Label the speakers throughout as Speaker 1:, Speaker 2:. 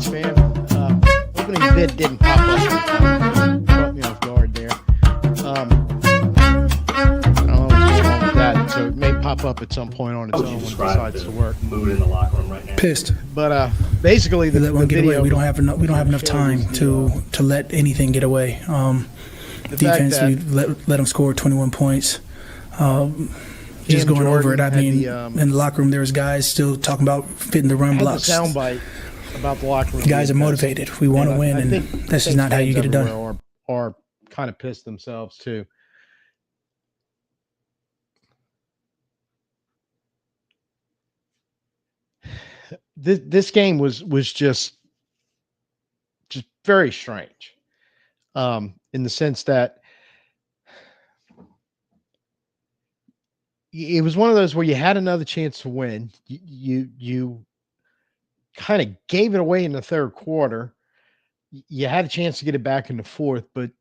Speaker 1: Giants fan. Opening bid didn't pop up. Caught me off guard there. I don't know what's going on with that. So it may pop up at some point on its own when it decides to work.
Speaker 2: Mood in the locker room right now.
Speaker 3: Pissed.
Speaker 1: But basically,
Speaker 3: We let one get away.
Speaker 1: video.
Speaker 3: We don't have enough time to let anything get away. Defense, we let them score 21 points. Just going over it. I mean, in the locker room, there was guys still talking about fitting the run blocks.
Speaker 1: The soundbite about the locker room.
Speaker 3: Guys are motivated. We want to win, and this is not how you get it done.
Speaker 1: Are kind of pissed themselves too. This game was just very strange, in the sense that it was one of those where you had another chance to win. You kind of gave it away in the third quarter. You had a chance to get it back in the fourth, but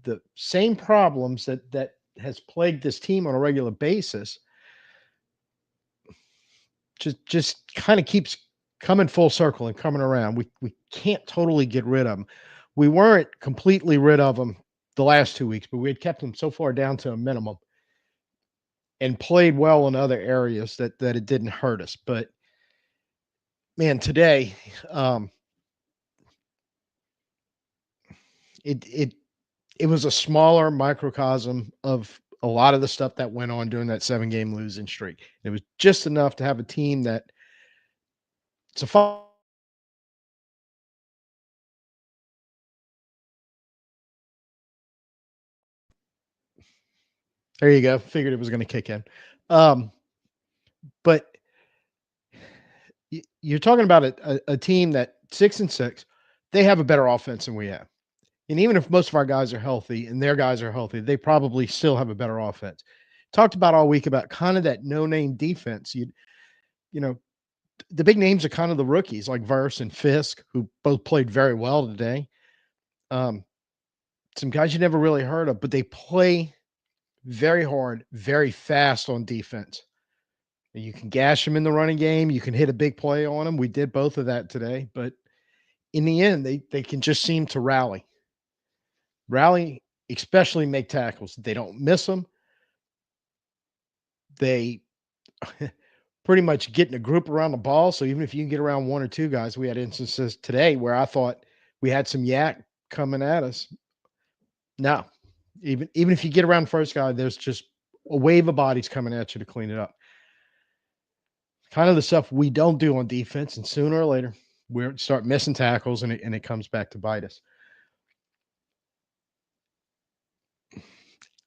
Speaker 1: the same problems that has plagued this team on a regular basis just kind of keeps coming full circle and coming around. We can't totally get rid of them. We weren't completely rid of them the last 2 weeks, but we had kept them so far down to a minimum and played well in other areas that it didn't hurt us. But man, today, it was a smaller microcosm of a lot of the stuff that went on during that 7-game losing streak. It was just enough to have a team that it's a fun. There you go. Figured it was going to kick in. But you're talking about a team that 6-6, they have a better offense than we have. And even if most of our guys are healthy and their guys are healthy, they probably still have a better offense. Talked about all week about kind of that no-name defense. You know, the big names are kind of the rookies like Verse and Fisk, who both played very well today. Some guys you never really heard of, but they play very hard, very fast on defense. And you can gash them in the running game. You can hit a big play on them. We did both of that today. But in the end, they can just seem to rally. Rally, especially make tackles. They don't miss them. They pretty much get in a group around the ball. So even if you can get around one or two guys, we had instances today where I thought we had some yak coming at us. No, even if you get around the first guy, there's just a wave of bodies coming at you to clean it up. Kind of the stuff we don't do on defense, and sooner or later we start missing tackles, and it comes back to bite us.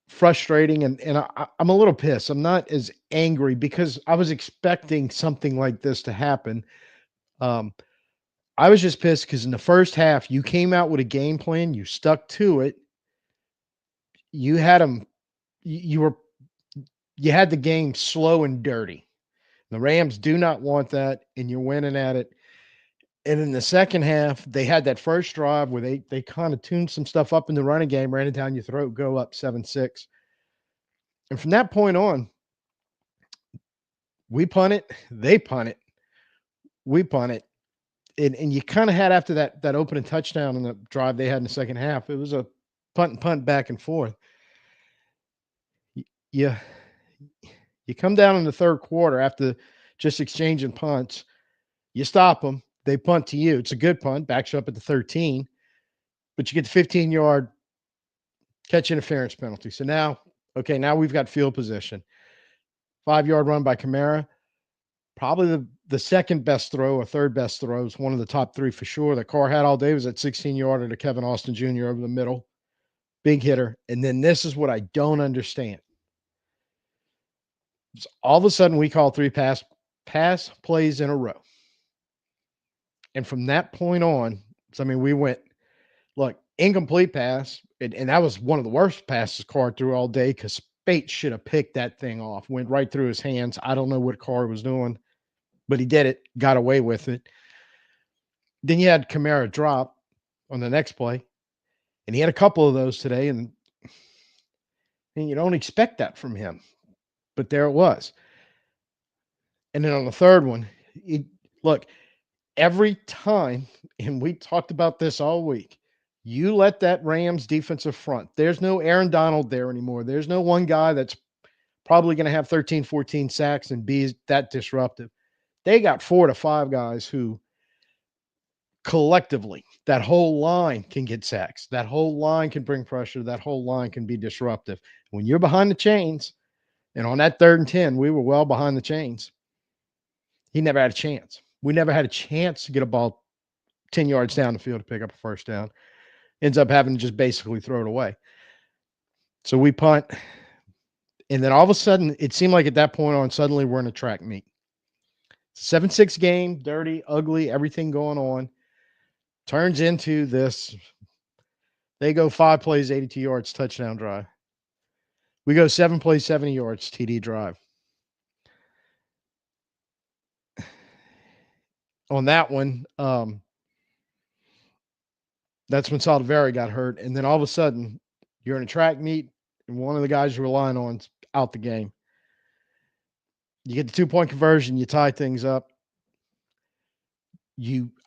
Speaker 1: Frustrating, and I'm a little pissed. I'm not as angry because I was expecting something like this to happen. I was just pissed because in the first half, you came out with a game plan, you stuck to it. You had them, you had the game slow and dirty. The Rams do not want that, and you're winning at it. And in the second half, they had that first drive where they kind of tuned some stuff up in the running game, ran it down your throat, go up 7-6. And from that point on, we punt it, they punt it, we punt it. And you kind of had after that opening touchdown in the drive they had in the second half, it was a punt back and forth. You come down in the third quarter after just exchanging punts, you stop them. They punt to you. It's a good punt, backs you up at the 13, but you get the 15-yard catch interference penalty. So now we've got field position. 5-yard run by Kamara. Probably the second best throw or third best throw is one of the top three for sure. That Carr had all day was that 16-yarder to Kevin Austin Jr. over the middle. Big hitter. And then this is what I don't understand. So all of a sudden we call 3 pass plays in a row. And from that point on, we went, look, incomplete pass, and that was one of the worst passes Carr threw all day because Spates should have picked that thing off. Went right through his hands. I don't know what Carr was doing, but he did it, got away with it. Then you had Kamara drop on the next play, and he had a couple of those today, and you don't expect that from him. But there it was. And then on the third one, look, Every time, and we talked about this all week, you let that Rams defensive front, there's no Aaron Donald there anymore. There's no one guy that's probably going to have 13, 14 sacks and be that disruptive. They got 4 to 5 guys who collectively, that whole line can get sacks. That whole line can bring pressure. That whole line can be disruptive. When you're behind the chains, and on that 3rd and 10, we were well behind the chains. He never had a chance. We never had a chance to get a ball 10 yards down the field to pick up a first down. Ends up having to just basically throw it away. So we punt. And then all of a sudden, it seemed like at that point on, suddenly we're in a track meet. 7-6 game, dirty, ugly, everything going on. Turns into this. They go 5 plays, 82 yards, touchdown drive. We go 7 plays, 70 yards, TD drive. On that one, that's when Saldivari got hurt. And then all of a sudden, you're in a track meet, and one of the guys you're relying on is out the game. You get the 2-point conversion, you tie things up.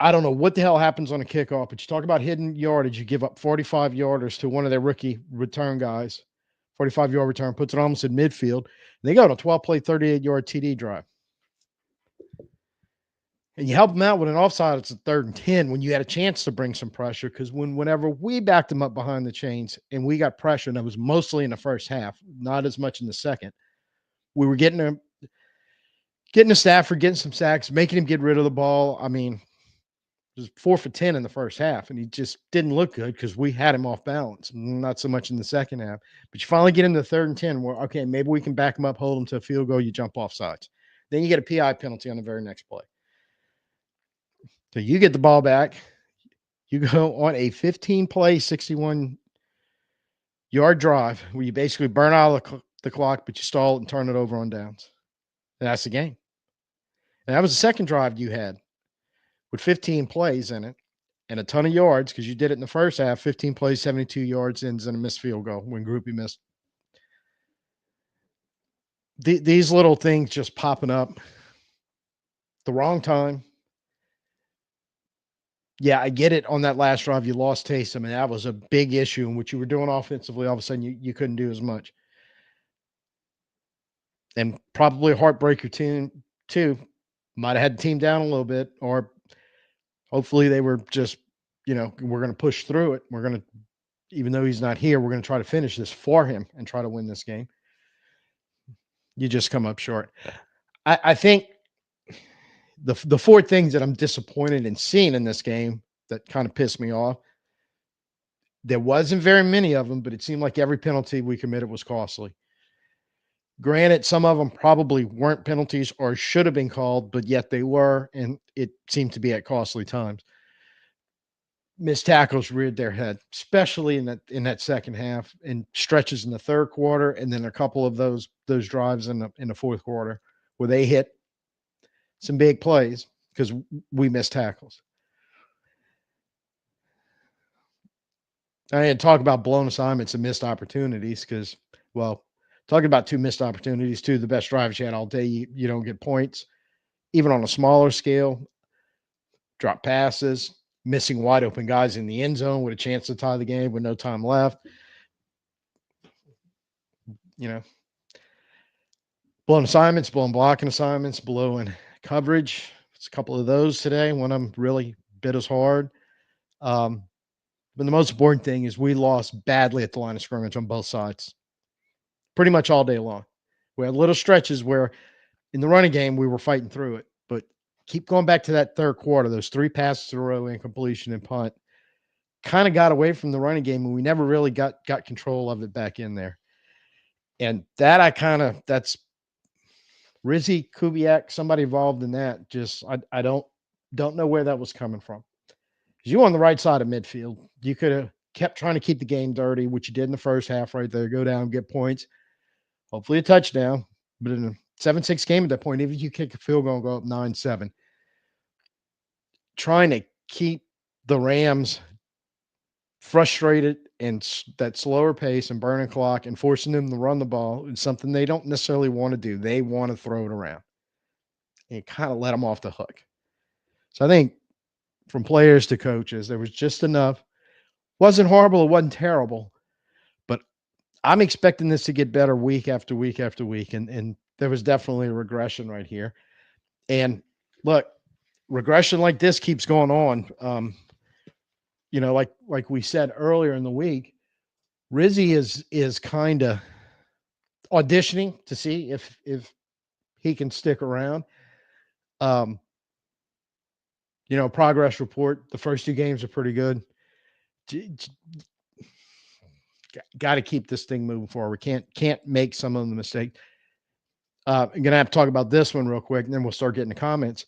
Speaker 1: I don't know what the hell happens on a kickoff, but you talk about hidden yardage. You give up 45 yarders to one of their rookie return guys. 45-yard return, puts it almost in midfield. They go on a 12-play, 38-yard TD drive. And you help them out with an offside. It's a 3rd and 10 when you had a chance to bring some pressure, because whenever we backed them up behind the chains and we got pressure, and it was mostly in the first half, not as much in the second, we were getting a Stafford, getting some sacks, making him get rid of the ball. I mean, it was 4 for 10 in the first half, and he just didn't look good because we had him off balance. Not so much in the second half. But you finally get him to 3rd and 10 where, okay, maybe we can back him up, hold him to a field goal, you jump off sides. Then you get a PI penalty on the very next play. So you get the ball back. You go on a 15-play, 61-yard drive where you basically burn out the clock, but you stall it and turn it over on downs. And that's the game. And that was the second drive you had with 15 plays in it and a ton of yards, because you did it in the first half. 15 plays, 72 yards, ends in a missed field goal when Groupie missed. These little things just popping up. The wrong time. Yeah, I get it. On that last drive, you lost Taysom, and that was a big issue. And what you were doing offensively, all of a sudden, you couldn't do as much. And probably a heartbreaker too. Might have had the team down a little bit, or hopefully they were just, we're going to push through it. We're going to, even though he's not here, we're going to try to finish this for him and try to win this game. You just come up short. I think the 4 things that I'm disappointed in seeing in this game that kind of pissed me off, there wasn't very many of them, but it seemed like every penalty we committed was costly. Granted, some of them probably weren't penalties or should have been called, but yet they were, and it seemed to be at costly times. Missed tackles reared their head, especially in that second half, and stretches in the 3rd quarter, and then a couple of those drives in the 4th quarter where they hit some big plays because we missed tackles. I didn't talk about blown assignments and missed opportunities because, well, talking about 2 missed opportunities, 2 of the best drives you had all day, you don't get points. Even on a smaller scale, drop passes, missing wide open guys in the end zone with a chance to tie the game with no time left. Blown assignments, blown blocking assignments, blowing coverage. It's a couple of those today. One of them really bit us hard. But the most important thing is we lost badly at the line of scrimmage on both sides. Pretty much all day long. We had little stretches where in the running game we were fighting through it. But keep going back to that 3rd quarter, those 3 passes in a row, incompletion and punt, kind of got away from the running game, and we never really got control of it back in there. And that that's Rizzi, Kubiak, somebody involved in that. Just I don't know where that was coming from. Because you on the right side of midfield, you could have kept trying to keep the game dirty, which you did in the first half right there. Go down, get points, hopefully a touchdown. But in a 7-6 game at that point, even if you kick a field goal and go up 9-7, trying to keep the Rams frustrated and that slower pace and burning clock and forcing them to run the ball is something they don't necessarily want to do. They want to throw it around. And it kind of let them off the hook. So I think from players to coaches. There was just enough. Wasn't horrible. It wasn't terrible. But I'm expecting this to get better week after week after week. And there was definitely a regression right here. And look, regression like this keeps going on. Like we said earlier in the week, Rizzi is kind of auditioning to see if he can stick around. Um, progress report. The first 2 games are pretty good. Got to keep this thing moving forward. We can't make some of the mistakes. I'm gonna have to talk about this one real quick, and then we'll start getting the comments.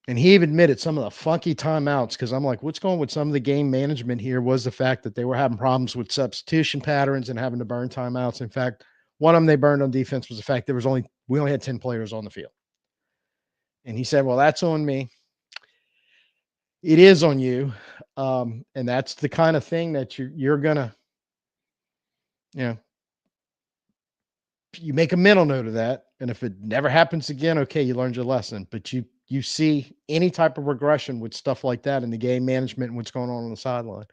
Speaker 1: And he even admitted some of the funky timeouts, because I'm like, what's going with some of the game management here was the fact that they were having problems with substitution patterns and having to burn timeouts. In fact, one of them they burned on defense was the fact we only had 10 players on the field. And he said, well, that's on me. It is on you. And that's the kind of thing that you're gonna, you make a mental note of that. And if it never happens again, okay, you learned your lesson. But you see any type of regression with stuff like that in the game management and what's going on the sideline.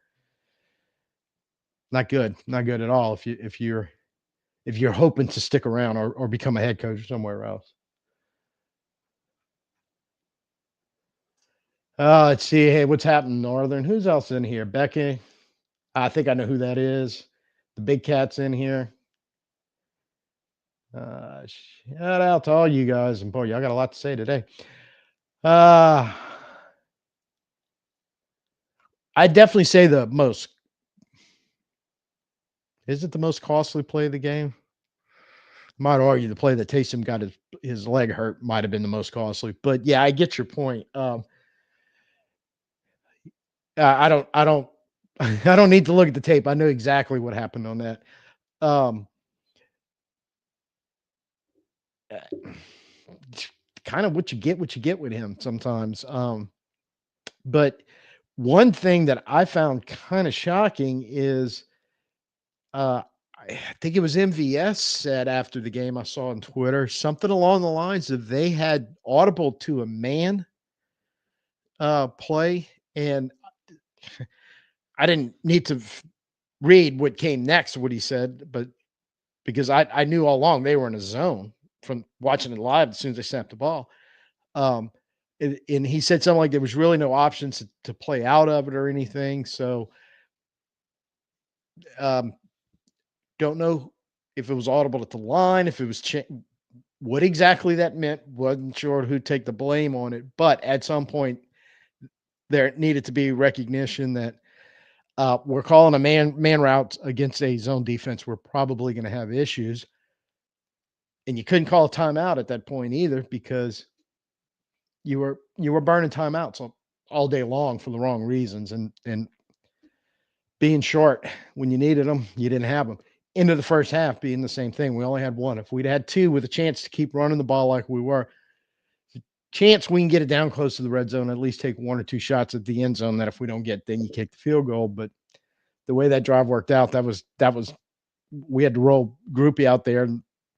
Speaker 1: Not good at all. If you're hoping to stick around or become a head coach somewhere else. Let's see. Hey, what's happening, Northern? Who's else in here? Becky. I think I know who that is. The big cat's in here. Shout out to all you guys. And boy, y'all got a lot to say today. I'd definitely say the most. Is it the most costly play of the game? Might argue the play that Taysom got his leg hurt might have been the most costly. But yeah, I get your point. I don't I don't need to look at the tape. I know exactly what happened on that. Kind of what you get with him sometimes. But one thing that I found kind of shocking is I think it was MVS said after the game, I saw on Twitter something along the lines of they had audible to a man play, and I didn't need to read what came next, what he said, but because I knew all along they were in a zone from watching it live as soon as they snapped the ball. And he said something like there was really no options to play out of it or anything. So don't know if it was audible at the line, if it was what exactly that meant. Wasn't sure who'd take the blame on it, but at some point there needed to be recognition that we're calling a man route against a zone defense. We're probably going to have issues, and you couldn't call a timeout at that point either because you were burning timeouts all day long for the wrong reasons, and being short when you needed them, you didn't have them. Into the first half being the same thing. We only had one. If we'd had 2 with a chance to keep running the ball like we were, chance we can get it down close to the red zone, at least take 1 or 2 shots at the end zone that if we don't get, then you kick the field goal. But the way that drive worked out, that was we had to roll Groupie out there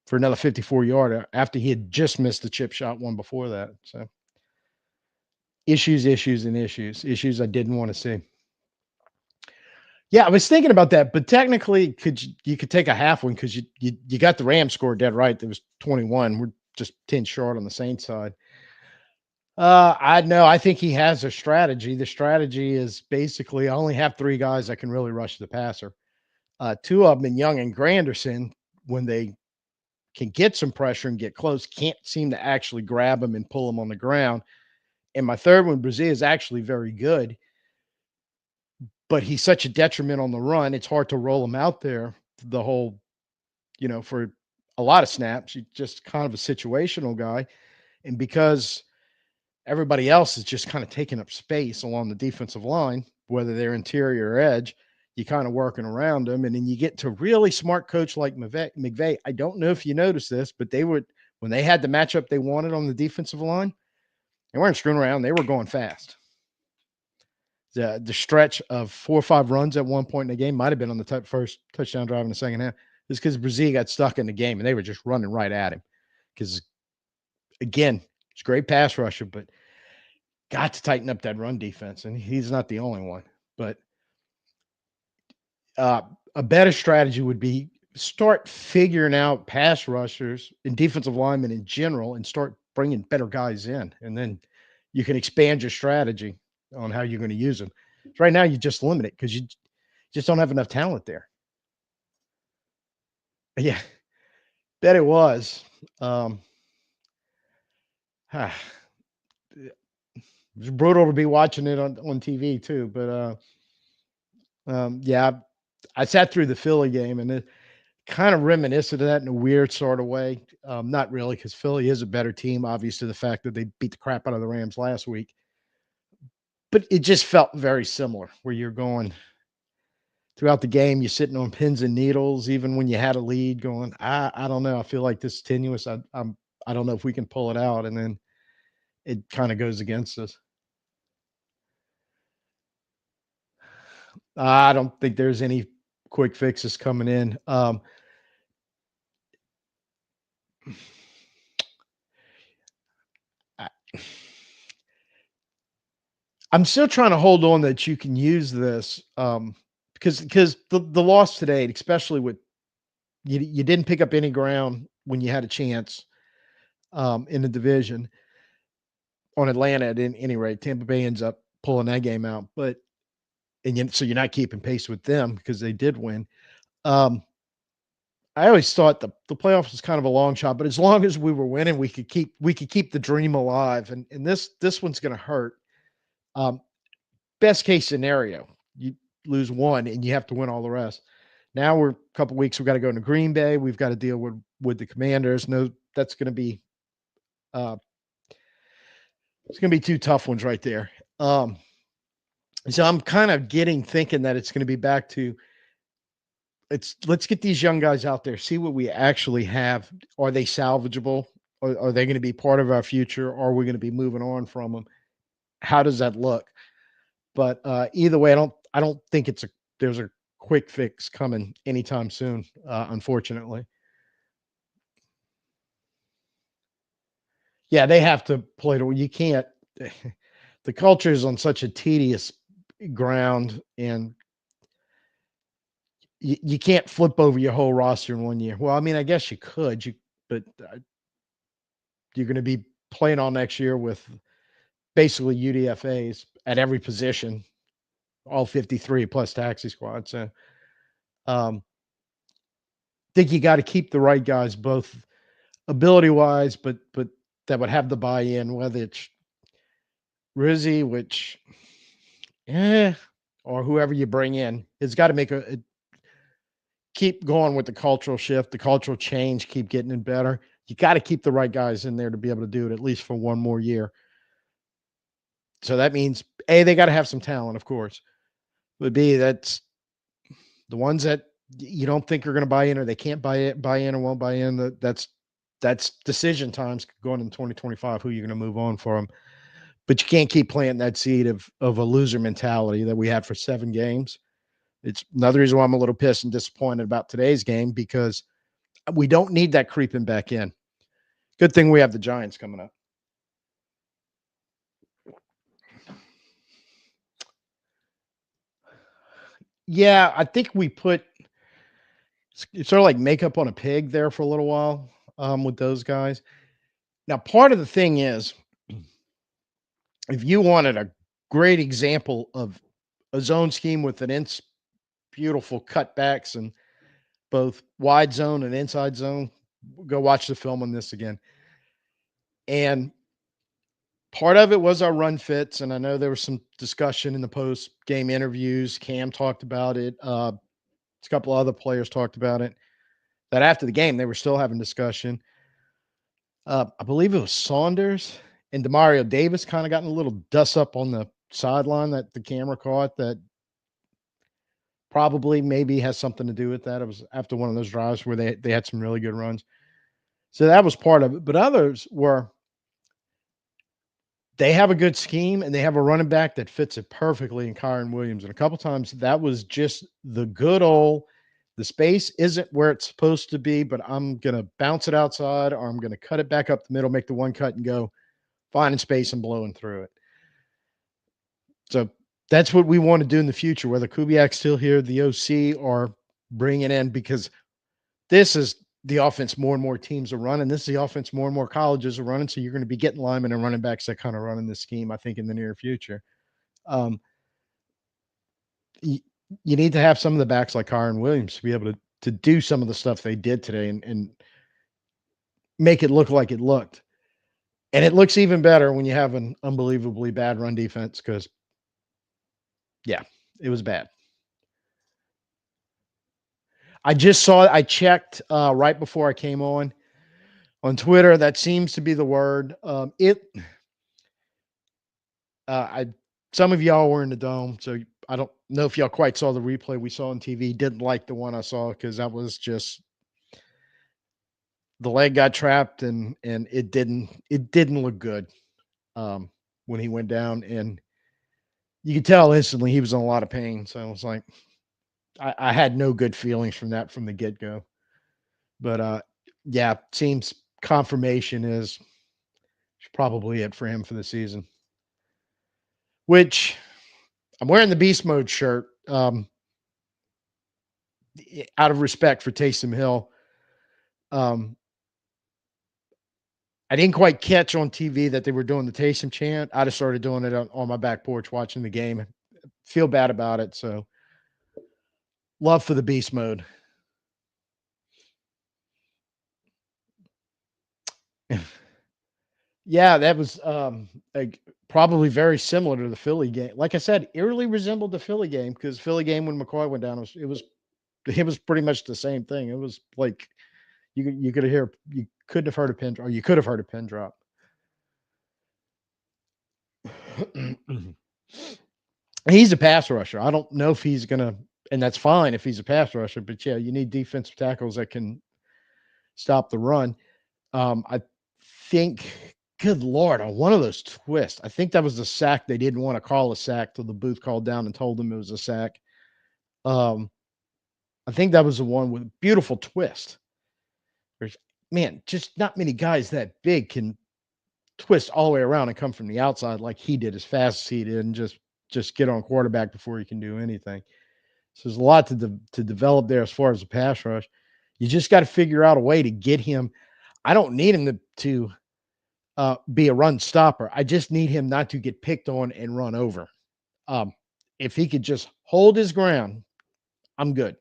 Speaker 1: for another 54-yarder after he had just missed the chip shot one before that. So issues I didn't want to see. Yeah, I was thinking about that, but technically, you could take a half one because you got the Rams score dead right. There was 21. We're just 10 short on the Saints side. I think he has a strategy. The strategy is basically I only have 3 guys that can really rush the passer. 2 of them in Young and Granderson, when they can get some pressure and get close, can't seem to actually grab him and pull him on the ground. And my third one, Brazil, is actually very good. But he's such a detriment on the run. It's hard to roll him out there the whole, for a lot of snaps. He's just kind of a situational guy. And because everybody else is just kind of taking up space along the defensive line, whether they're interior or edge, you kind of working around them. And then you get to really smart coach like McVay. I don't know if you noticed this, but when they had the matchup they wanted on the defensive line, they weren't screwing around. They were going fast. The stretch of 4 or 5 runs at one point in the game might have been on the first touchdown drive in the second half. It's because Brazil got stuck in the game and they were just running right at him. Because again, it's a great pass rusher, but got to tighten up that run defense, and he's not the only one. But uh, a better strategy would be start figuring out pass rushers and defensive linemen in general, and start bringing better guys in, and then you can expand your strategy on how you're going to use them. Right now, you just limit it because you just don't have enough talent there. Yeah, bet it was. Um, it was brutal to be watching it on TV too. But yeah, I sat through the Philly game, and it kind of reminiscent of that in a weird sort of way. Not really, because Philly is a better team, obviously, the fact that they beat the crap out of the Rams last week. But it just felt very similar, where you're going throughout the game, you're sitting on pins and needles, even when you had a lead, going, I don't know. I feel like this is tenuous. I don't know if we can pull it out. And then it kind of goes against us. I don't think there's any quick fixes coming in. I, I'm still trying to hold on that you can use this because the loss today, especially with you didn't pick up any ground when you had a chance in the division on Atlanta. At any rate, Tampa Bay ends up pulling that game out, but so you're not keeping pace with them because they did win. I always thought the playoffs was kind of a long shot, but as long as we were winning, we could keep the dream alive. And this one's going to hurt. Um, Best case scenario, you lose one and you have to win all the rest. Now we're a couple weeks. We've got to go into Green Bay. We've got to deal with the Commanders. No, that's going to be uh, it's going to be two tough ones right there. So I'm kind of thinking that it's going to be back to let's get these young guys out there, see what we actually have. Are they salvageable? Are they going to be part of our future? Or are we going to be moving on from them? How does that look? But either way, I don't think there's a quick fix coming anytime soon, unfortunately. Yeah, they have to play to you can't the culture is on such a tedious ground, and you can't flip over your whole roster in 1 year. Well, I mean, I guess you could, but you're going to be playing all next year with basically UDFAs at every position, all 53 plus taxi squad. So, think you got to keep the right guys, both ability wise, but that would have the buy-in, whether it's Rizzi, which, or whoever you bring in, it's got to keep going with the cultural shift, the cultural change, keep getting it better. You got to keep the right guys in there to be able to do it at least for one more year. So that means A, they got to have some talent, of course. But B, that's the ones that you don't think are going to buy in, or they can't buy in or won't buy in. That's decision times going into 2025, who you're going to move on for them. But you can't keep planting that seed of a loser mentality that we had for 7 games. It's another reason why I'm a little pissed and disappointed about today's game, because we don't need that creeping back in. Good thing we have the Giants coming up. Yeah, I think we put it's sort of like makeup on a pig there for a little while with those guys. Now, part of the thing is, if you wanted a great example of a zone scheme with beautiful cutbacks and both wide zone and inside zone, go watch the film on this again. And part of it was our run fits, and I know there was some discussion in the post-game interviews. Cam talked about it. A couple other players talked about it. That after the game, they were still having discussion. I believe it was Saunders and Demario Davis kind of gotten a little dust up on the sideline that the camera caught, that probably maybe has something to do with that. It was after one of those drives where they had some really good runs. So that was part of it. But others were, they have a good scheme and they have a running back that fits it perfectly in Kyron Williams. And a couple times that was just the good old, the space isn't where it's supposed to be, but I'm going to bounce it outside, or I'm going to cut it back up the middle, make the one cut and go, finding space and blowing through it. So that's what we want to do in the future, whether Kubiak's still here, the OC, or bring it in, because this is the offense more and more teams are running. This is the offense more and more colleges are running. So you're going to be getting linemen and running backs that kind of running the scheme, I think, in the near future. Um, you, you need to have some of the backs like Kyron Williams to be able to do some of the stuff they did today and make it look like it looked. And it looks even better when you have an unbelievably bad run defense because, yeah, it was bad. I just saw it. I checked right before I came on Twitter. That seems to be the word. I some of y'all were in the dome, so I don't know if y'all quite saw the replay we saw on TV. Didn't like the one I saw because that was just the leg got trapped and it didn't look good when he went down, and you could tell instantly he was in a lot of pain. So I was like, I had no good feelings from that from the get go. But yeah, seems confirmation is probably it for him for the season. Which I'm wearing the beast mode shirt out of respect for Taysom Hill. I didn't quite catch on TV that they were doing the Taysom chant. I just started doing it on my back porch watching the game. Feel bad about it. So love for the beast mode. Yeah, that was like probably very similar to the Philly game. Like I said, eerily resembled the Philly game because Philly game when McCoy went down, it was pretty much the same thing. It was like you could hear you couldn't have heard a pin, or you could have heard a pin drop. He's a pass rusher. I don't know if he's gonna, and that's fine if he's a pass rusher. But yeah, you need defensive tackles that can stop the run. I think, good Lord, on one of those twists, I think that was the sack they didn't want to call a sack till the booth called down and told them it was a sack. Um, I think that was the one with a beautiful twist. There's, man, just not many guys that big can twist all the way around and come from the outside like he did, as fast as he did, and just get on quarterback before he can do anything. So there's a lot to develop there as far as the pass rush. You just got to figure out a way to get him. I don't need him to be a run stopper. I just need him not to get picked on and run over. If he could just hold his ground, I'm good.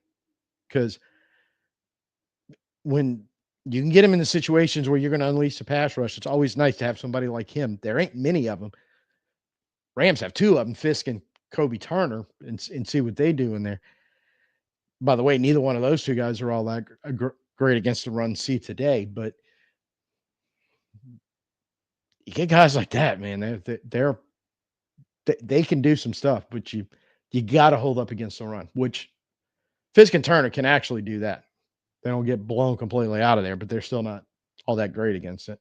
Speaker 1: Because when you can get him in the situations where you're going to unleash the pass rush, it's always nice to have somebody like him. There ain't many of them. Rams have two of them, Fisk and Kobe Turner, and see what they do in there. By the way, neither one of those two guys are all that great against the run C today, but you get guys like that, man. They can do some stuff, but you got to hold up against the run, which Fisk and Turner can actually do that. They don't get blown completely out of there, but they're still not all that great against it.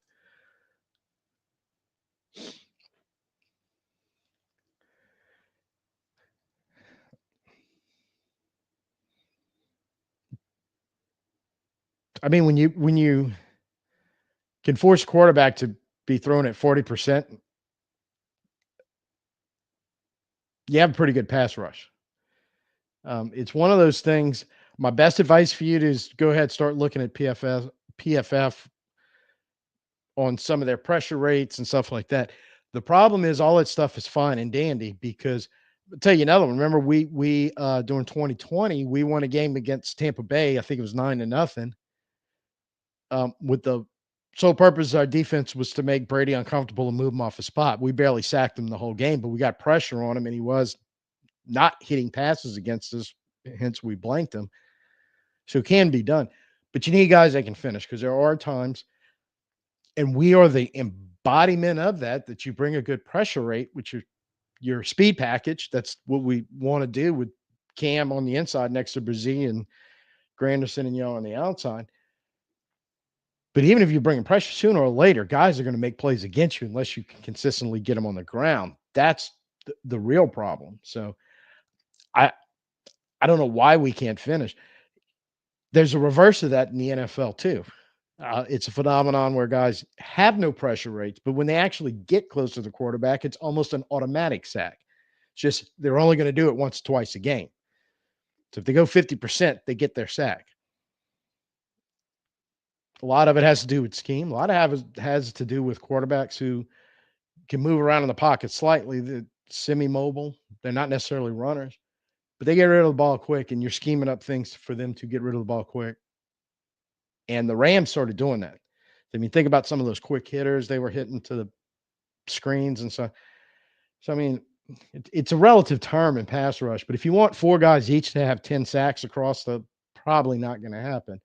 Speaker 1: I mean, when you can force a quarterback to be thrown at 40%, you have a pretty good pass rush. It's one of those things. My best advice for you is go ahead, start looking at PFF on some of their pressure rates and stuff like that. The problem is all that stuff is fine and dandy because I'll tell you another one. Remember we during 2020, we won a game against Tampa Bay. I think it was 9-0. With the sole purpose our defense was to make Brady uncomfortable and move him off the spot. We barely sacked him the whole game, but we got pressure on him and he was not hitting passes against us. Hence we blanked him. So it can be done, but you need guys that can finish because there are times, and we are the embodiment of that you bring a good pressure rate, which your speed package. That's what we want to do with Cam on the inside next to Brzee and Granderson and Young on the outside. But even if you bring in pressure, sooner or later, guys are going to make plays against you unless you can consistently get them on the ground. That's the real problem. So I don't know why we can't finish. There's a reverse of that in the NFL too. It's a phenomenon where guys have no pressure rates, but when they actually get close to the quarterback, it's almost an automatic sack. Just they're only going to do it once, twice a game. So if they go 50%, they get their sack. A lot of it has to do with scheme. A lot of it has to do with quarterbacks who can move around in the pocket slightly. They're semi-mobile. They're not necessarily runners, but they get rid of the ball quick, and you're scheming up things for them to get rid of the ball quick. And the Rams started doing that. I mean, think about some of those quick hitters they were hitting to the screens and stuff. So, I mean, it's a relative term in pass rush, but if you want 4 guys each to have 10 sacks across probably not going to happen.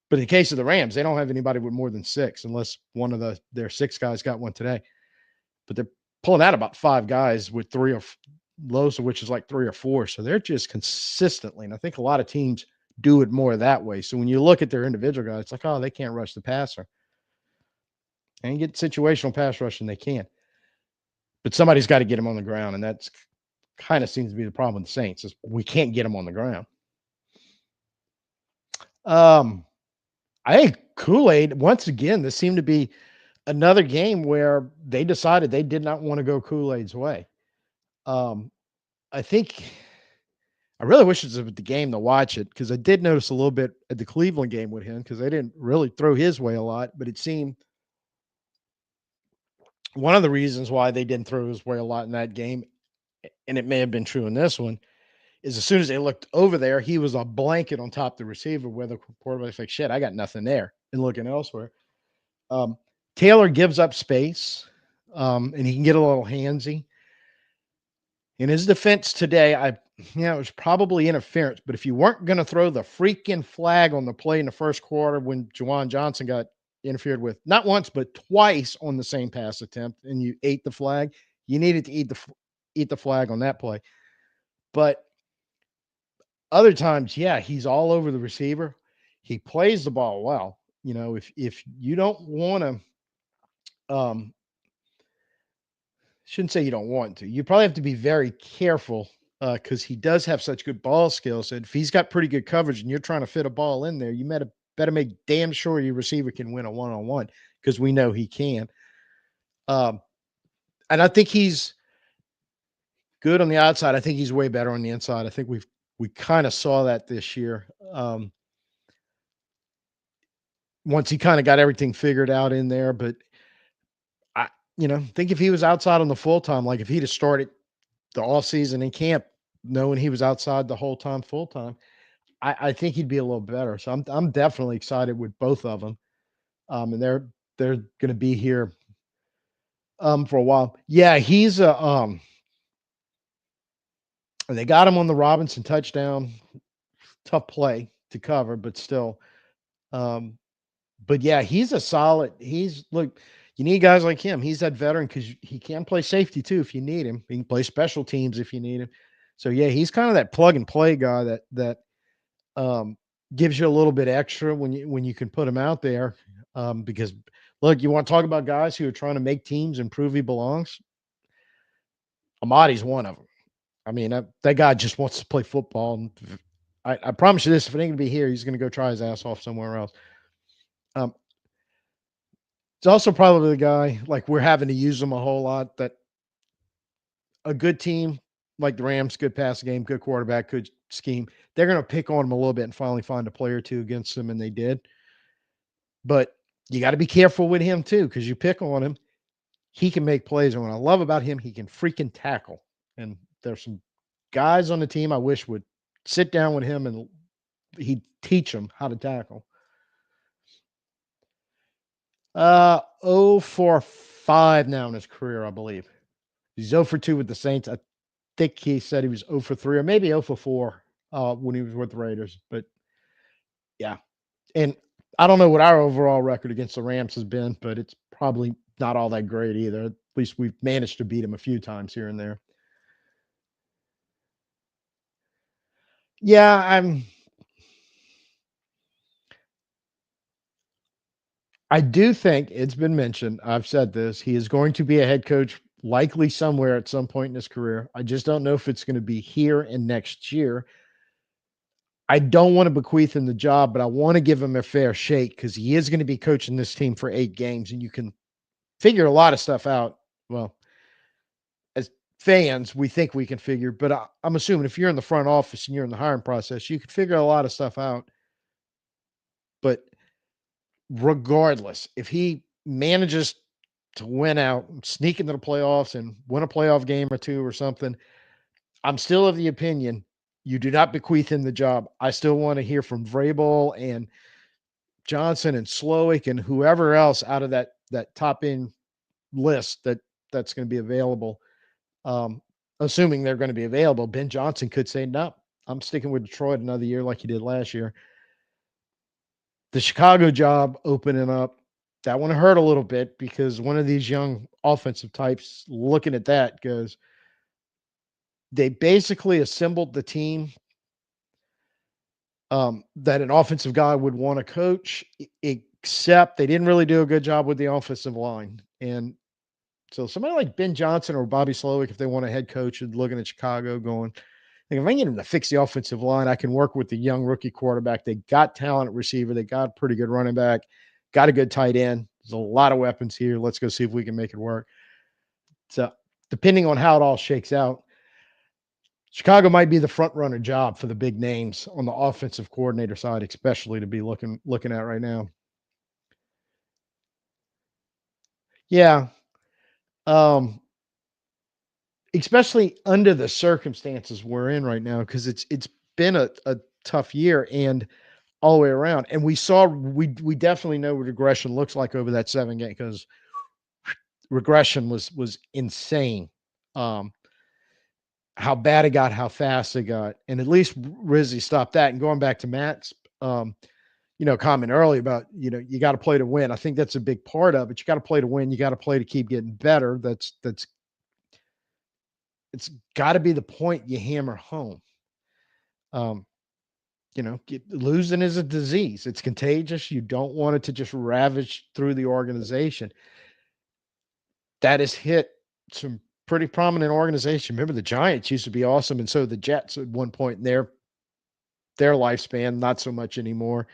Speaker 1: But in the case of the Rams, they don't have anybody with more than 6 unless one of their 6 guys got one today. But they're pulling out about 5 guys with 3 or lows of which is like 3 or 4. So they're just consistently, and I think a lot of teams do it more that way. So when you look at their individual guys, it's like, oh, they can't rush the passer. And get situational pass rush, and they can. But somebody's got to get him on the ground, and that's kind of seems to be the problem with the Saints is we can't get him on the ground. I think Kool-Aid, once again, this seemed to be another game where they decided they did not want to go Kool-Aid's way. I think I really wish it was at the game to watch it because I did notice a little bit at the Cleveland game with him because they didn't really throw his way a lot, but it seemed one of the reasons why they didn't throw his way a lot in that game, and it may have been true in this one, is as soon as they looked over there, he was a blanket on top of the receiver where the quarterback's like, shit, I got nothing there, and looking elsewhere. Taylor gives up space, and he can get a little handsy. In his defense today, it was probably interference, but if you weren't going to throw the freaking flag on the play in the first quarter when Juwan Johnson got interfered with, not once, but twice on the same pass attempt, and you ate the flag, you needed to eat the flag on that play. But other times, he's all over the receiver. He plays the ball well. If you don't want to, shouldn't say you don't want to. You probably have to be very careful because he does have such good ball skills. And if he's got pretty good coverage and you're trying to fit a ball in there, you better make damn sure your receiver can win a one-on-one because we know he can. And I think he's good on the outside. I think he's way better on the inside. I think we kind of saw that this year. Once he kind of got everything figured out in there, but think if he was outside on the full time, like if he'd have started the off season in camp, knowing he was outside the whole time, full time, I think he'd be a little better. So I'm definitely excited with both of them. And they're going to be here for a while. Yeah, he's and they got him on the Robinson touchdown. Tough play to cover, but still. But yeah, he's a solid. You need guys like him. He's that veteran because he can play safety too if you need him. He can play special teams if you need him. So yeah, he's kind of that plug and play guy that gives you a little bit extra when you can put him out there. Because look, you want to talk about guys who are trying to make teams and prove he belongs. Amadi's one of them. I mean, that guy just wants to play football. And I promise you this: if it ain't gonna be here, he's gonna go try his ass off somewhere else. It's also probably the guy, like we're having to use him a whole lot, that a good team like the Rams, good pass game, good quarterback, good scheme, they're going to pick on him a little bit and finally find a play or two against him, and they did. But you got to be careful with him too because you pick on him, he can make plays. And what I love about him, he can freaking tackle. And there's some guys on the team I wish would sit down with him and he'd teach them how to tackle. 0 for 5 now in his career, I believe. He's 0 for 2 with the Saints. I think he said he was 0 for 3 or maybe 0 for 4 when he was with the Raiders. But yeah. And I don't know what our overall record against the Rams has been, but it's probably not all that great either. At least we've managed to beat him a few times here and there. Yeah, I do think it's been mentioned. I've said this. He is going to be a head coach likely somewhere at some point in his career. I just don't know if it's going to be here and next year. I don't want to bequeath him the job, but I want to give him a fair shake because he is going to be coaching this team for 8 games, and you can figure a lot of stuff out. Well, as fans, we think we can figure, but I'm assuming if you're in the front office and you're in the hiring process, you could figure a lot of stuff out. But regardless, if he manages to win out, sneak into the playoffs and win a playoff game or two or something, I'm still of the opinion you do not bequeath him the job. I still want to hear from Vrabel and Johnson and Slowick and whoever else out of that top end list that's going to be available. Um, Assuming they're going to be available, Ben Johnson could say, no, I'm sticking with Detroit another year like he did last year. The Chicago job opening up, that one hurt a little bit because one of these young offensive types looking at that goes, they basically assembled the team that an offensive guy would want to coach, except they didn't really do a good job with the offensive line. And so somebody like Ben Johnson or Bobby Slowick, if they want a head coach, and looking at Chicago going, if I get him to fix the offensive line, I can work with the young rookie quarterback. They got talent at receiver. They got a pretty good running back, got a good tight end. There's a lot of weapons here. Let's go see if we can make it work. So depending on how it all shakes out, Chicago might be the front runner job for the big names on the offensive coordinator side, especially to be looking at right now. Yeah. Um, Especially under the circumstances we're in right now, because it's been a tough year and all the way around. And we definitely know what regression looks like over that 7 game, because regression was insane. Um, how bad it got, how fast it got, and at least Rizzi stopped that. And going back to Matt's, um, comment earlier about you got to play to win. I think that's a big part of it. You got to play to win. You got to play to keep getting better. It's got to be the point you hammer home. Um, Losing is a disease. It's contagious. You don't want it to just ravage through the organization. That has hit some pretty prominent organization. Remember, the Giants used to be awesome, and so the Jets at one point in their lifespan, not so much anymore.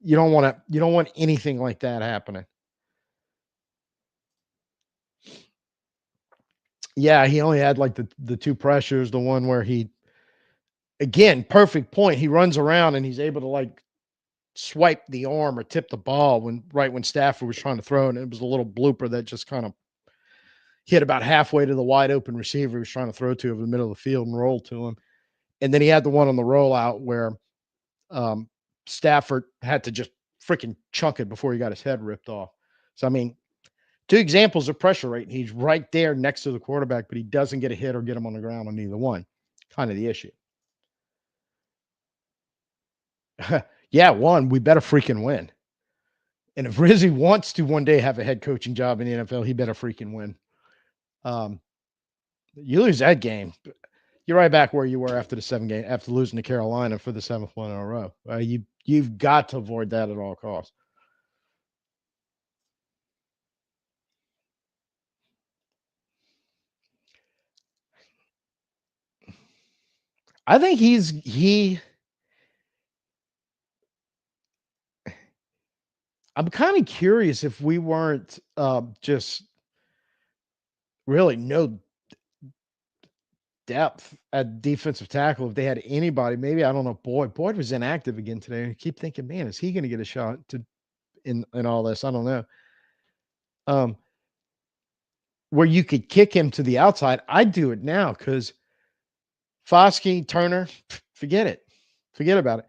Speaker 1: You don't want anything like that happening. Yeah, he only had like the two pressures, the one where he, again, perfect point. He runs around and he's able to like swipe the arm or tip the ball when Stafford was trying to throw, and it was a little blooper that just kind of hit about halfway to the wide open receiver he was trying to throw to over the middle of the field and roll to him. And then he had the one on the rollout where Stafford had to just freaking chunk it before he got his head ripped off. So I mean, two examples of pressure rate. He's right there next to the quarterback, but he doesn't get a hit or get him on the ground on either one. Kind of the issue. Yeah, one, we better freaking win. And if Rizzi wants to one day have a head coaching job in the NFL, he better freaking win. You lose that game, you're right back where you were after the 7 game, after losing to Carolina for the 7th one in a row. You've got to avoid that at all costs. I think I'm kind of curious if we weren't just really no depth at defensive tackle. If they had anybody, maybe, I don't know. Boyd was inactive again today. And I keep thinking, man, is he going to get a shot in all this? I don't know. Where you could kick him to the outside, I'd do it now, because Foskey, Turner, forget it. Forget about it.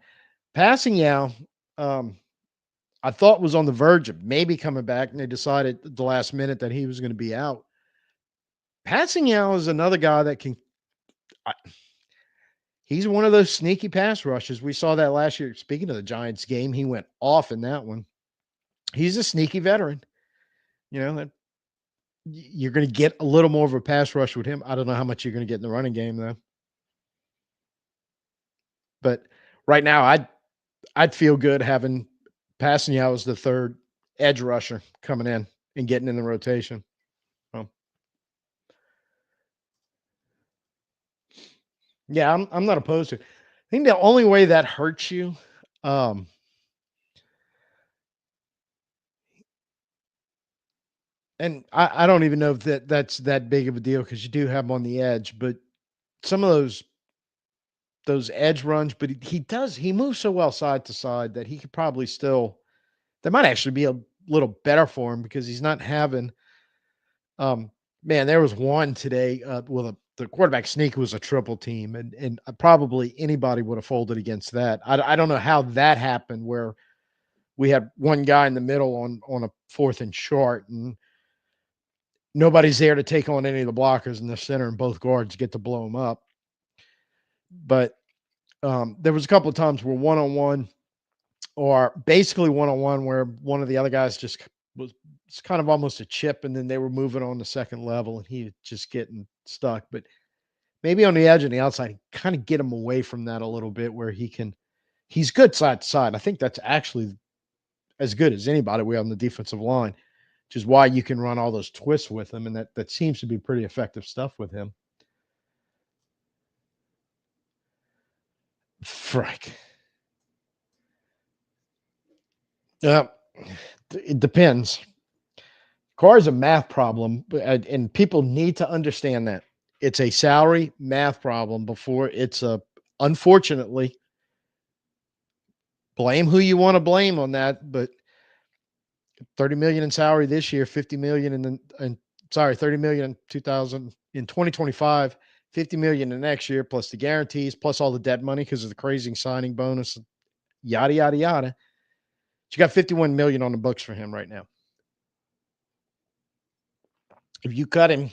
Speaker 1: Passing Yao, I thought was on the verge of maybe coming back, and they decided at the last minute that he was going to be out. Passing Yao is another guy that can. He's one of those sneaky pass rushes. We saw that last year. Speaking of the Giants game, he went off in that one. He's a sneaky veteran. That you're going to get a little more of a pass rush with him. I don't know how much you're going to get in the running game though. But right now, I'd feel good having Passanio as the third edge rusher coming in and getting in the rotation. Yeah, I'm not opposed to it. I think the only way that hurts you, And I don't even know if that's that big of a deal because you do have him on the edge, but some of those edge runs, but he moves so well side to side that he could probably still that might actually be a little better for him because he's not having man, there was one today with the quarterback sneak was a triple team and probably anybody would have folded against that. I don't know how that happened where we had one guy in the middle on a 4th and short and nobody's there to take on any of the blockers in the center and both guards get to blow them up. But there was a couple of times where one-on-one or basically one-on-one where one of the other guys just was it's kind of almost a chip and then they were moving on the second level and he was just getting stuck. But maybe on the edge and the outside, kind of get him away from that a little bit where he's good side to side. I think that's actually as good as anybody we have on the defensive line, which is why you can run all those twists with him. And that seems to be pretty effective stuff with him. Frick. Yeah, it depends. Car is a math problem, and people need to understand that it's a salary math problem before it's a. Unfortunately, blame who you want to blame on that, but 30 million in salary this year, 50 million in 30 million in 2025, 50 million in next year, plus the guarantees, plus all the debt money because of the crazy signing bonus, yada yada yada. You got 51 million on the books for him right now. If you cut him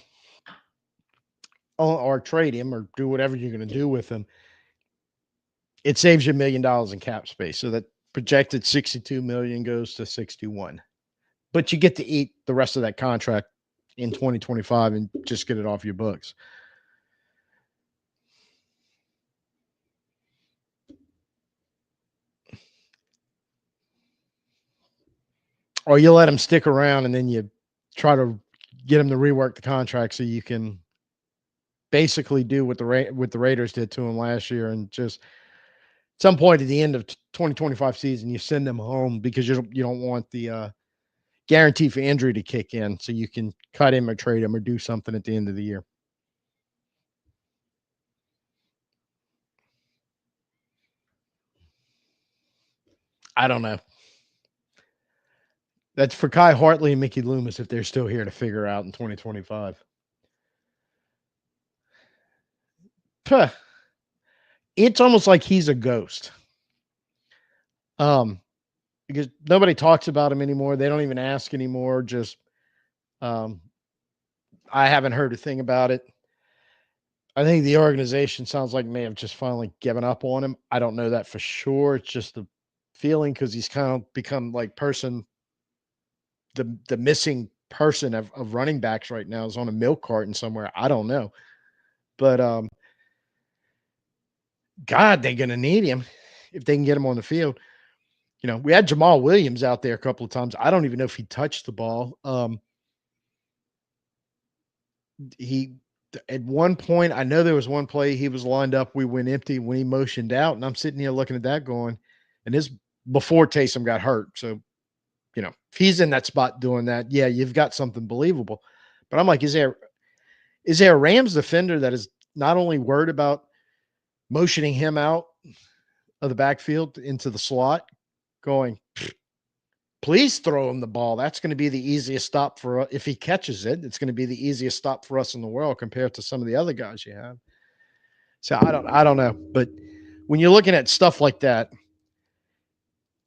Speaker 1: or trade him or do whatever you're going to do with him, it saves you $1 million in cap space. So that projected 62 million goes to 61. But you get to eat the rest of that contract in 2025 and just get it off your books. Or you let him stick around and then you try to get him to rework the contract so you can basically do what the Raiders did to him last year and just at some point at the end of 2025 season you send them home because you don't want the guarantee for injury to kick in so you can cut him or trade him or do something at the end of the year. I don't know. That's for Kai Hartley and Mickey Loomis if they're still here to figure out in 2025. Puh. It's almost like he's a ghost. Because nobody talks about him anymore. They don't even ask anymore. Just I haven't heard a thing about it. I think the organization sounds like may have just finally given up on him. I don't know that for sure. It's just a feeling because he's kind of become like the missing person of running backs right now is on a milk carton somewhere. I don't know. But God, they're gonna need him if they can get him on the field. You know, we had Jamal Williams out there a couple of times. I don't even know if he touched the ball. He at one point, I know there was one play he was lined up. We went empty when he motioned out, and I'm sitting here looking at that going, and this before Taysom got hurt. So, you know, if he's in that spot doing that, yeah, you've got something believable. But I'm like, is there a Rams defender that is not only worried about motioning him out of the backfield into the slot, going, please throw him the ball. That's going to be the easiest stop for us. If he catches it, it's going to be the easiest stop for us in the world compared to some of the other guys you have. So I don't know. But when you're looking at stuff like that,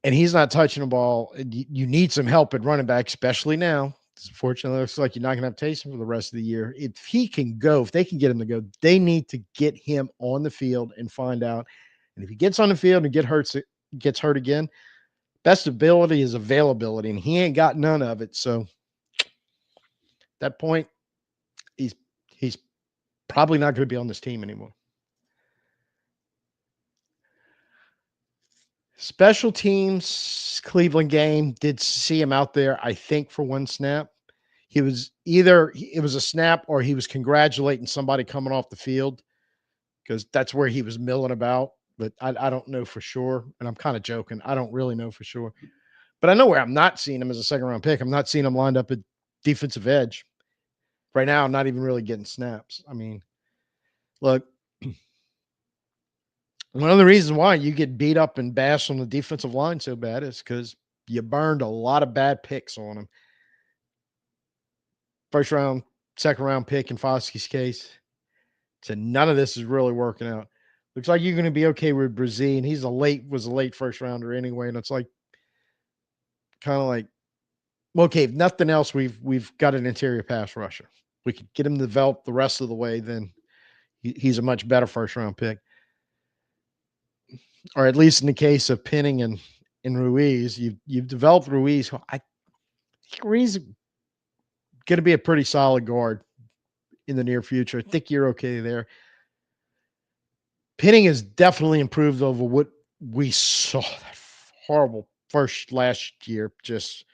Speaker 1: and he's not touching the ball, you need some help at running back, especially now. Fortunately, it looks like you're not going to have Taysom for the rest of the year. If he can go, if they can get him to go, they need to get him on the field and find out. And if he gets on the field and gets hurt again, best ability is availability, and he ain't got none of it. So at that point, he's probably not going to be on this team anymore. Special teams, Cleveland game, did see him out there, I think, for one snap. He was it was a snap or he was congratulating somebody coming off the field because that's where he was milling about. But I don't know for sure. And I'm kind of joking. I don't really know for sure. But I know where I'm not seeing him as a second round pick. I'm not seeing him lined up at defensive edge. Right now, I'm not even really getting snaps. I mean, look, one of the reasons why you get beat up and bashed on the defensive line so bad is because you burned a lot of bad picks on them. First round, second round pick in Foskey's case. So none of this is really working out. Looks like you're going to be okay with Brazil, and was a late first rounder anyway. And it's like kind of like, well, okay, if nothing else, we've got an interior pass rusher. We could get him developed the rest of the way, then he's a much better first round pick. Or at least in the case of Penning and Ruiz, you've developed Ruiz. I think Ruiz is going to be a pretty solid guard in the near future. I think you're okay there. Penning has definitely improved over what we saw. That horrible last year, just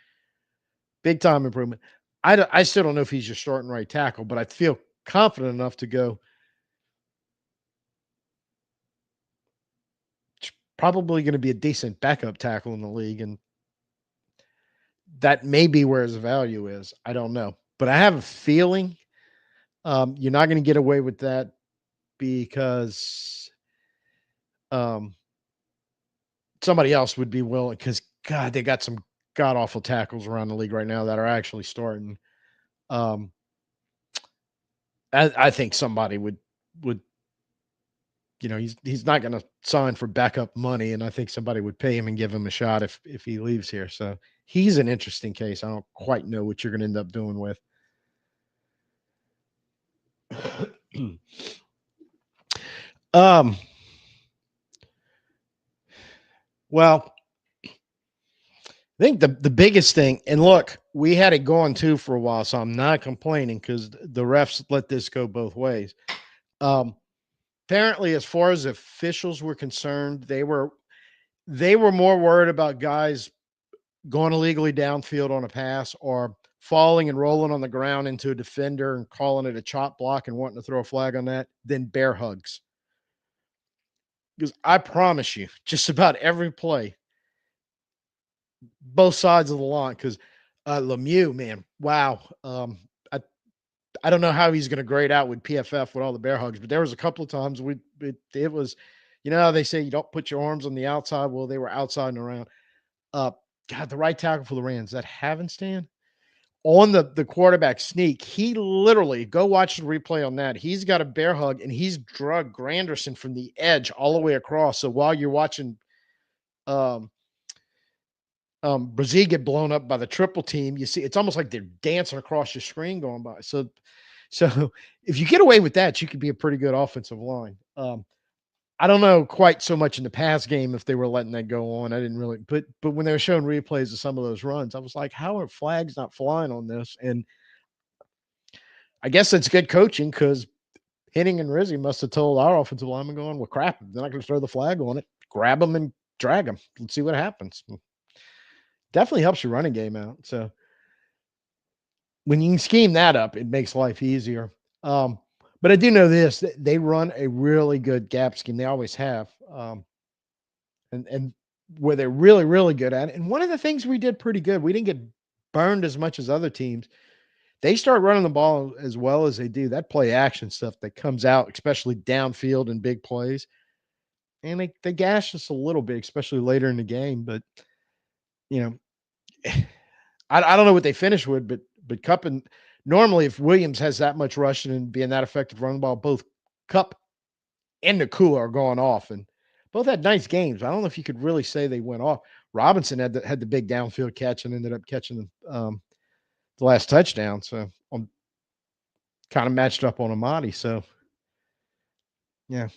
Speaker 1: big time improvement. I still don't know if he's your starting right tackle, but I feel confident enough to go. It's probably going to be a decent backup tackle in the league, and that may be where his value is. I don't know, but I have a feeling you're not going to get away with that because somebody else would be willing. Because God, they got some god awful tackles around the league right now that are actually starting. I think somebody would he's not going to sign for backup money, and I think somebody would pay him and give him a shot if he leaves here. So he's an interesting case. I don't quite know what you're going to end up doing with. Well, I think the biggest thing, and look, we had it going too for a while, so I'm not complaining because the refs let this go both ways. Apparently, as far as officials were concerned, they were more worried about guys going illegally downfield on a pass or falling and rolling on the ground into a defender and calling it a chop block and wanting to throw a flag on that than bear hugs. Because I promise you, just about every play, both sides of the line, because Lemieux, man, wow. I don't know how he's going to grade out with PFF with all the bear hugs, but there was a couple of times it was, they say you don't put your arms on the outside. Well, they were outside and around. God, the right tackle for the Rams, that Havenstein on the quarterback sneak, he literally, go watch the replay on that. He's got a bear hug and he's drug Granderson from the edge all the way across. So while you're watching Brazil get blown up by the triple team, you see it's almost like they're dancing across your screen going by. So if you get away with that, you could be a pretty good offensive line. I don't know quite so much in the pass game if they were letting that go on. I didn't really, but when they were showing replays of some of those runs, I was like, how are flags not flying on this? And I guess it's good coaching because Henning and Rizzi must have told our offensive lineman going, well, crap, they're not going to throw the flag on it. Grab them and drag them. Let's see what happens. Definitely helps your running game out. So when you can scheme that up, it makes life easier. But I do know this, they run a really good gap scheme. They always have. And where they're really, really good at it. And one of the things we did pretty good, we didn't get burned as much as other teams. They start running the ball as well as they do. That play action stuff that comes out, especially downfield and big plays. And they gash us a little bit, especially later in the game. But, I don't know what they finish with, but Cup and normally if Williams has that much rushing and being that effective running ball, both Cup and Nakua are going off, and both had nice games. I don't know if you could really say they went off. Robinson had the big downfield catch and ended up catching the last touchdown. So I'm kind of matched up on Amadi. So yeah,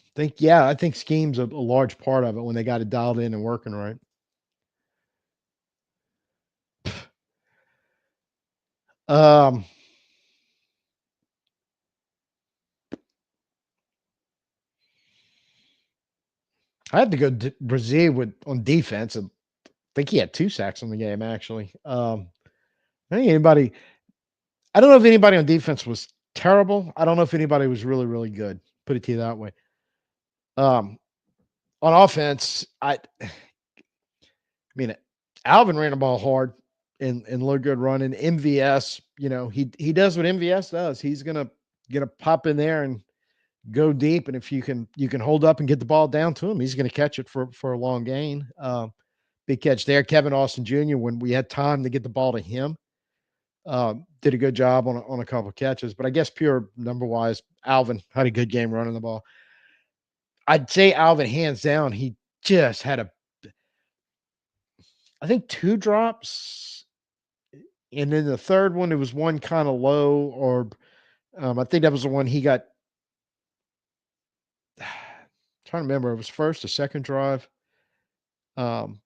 Speaker 1: I think scheme's a large part of it when they got it dialed in and working right. I had to go Brazil on defense, and I think he had 2 sacks in the game actually. I think I don't know if anybody on defense was terrible. I don't know if anybody was really, really good. Put it to you that way. On offense, I mean, Alvin ran the ball hard. and look good running. MVS, he does what MVS does. He's gonna pop in there and go deep, and if you can hold up and get the ball down to him, he's gonna catch it for a long gain. Big catch there. Kevin Austin Jr., when we had time to get the ball to him, did a good job on a couple of catches. But I guess pure number wise, Alvin had a good game running the ball. I'd say Alvin, hands down, he just had I think 2 drops, and then the third one, it was one kinda low, or, I think that was the one he got. Trying to remember, it was first or second drive. Um,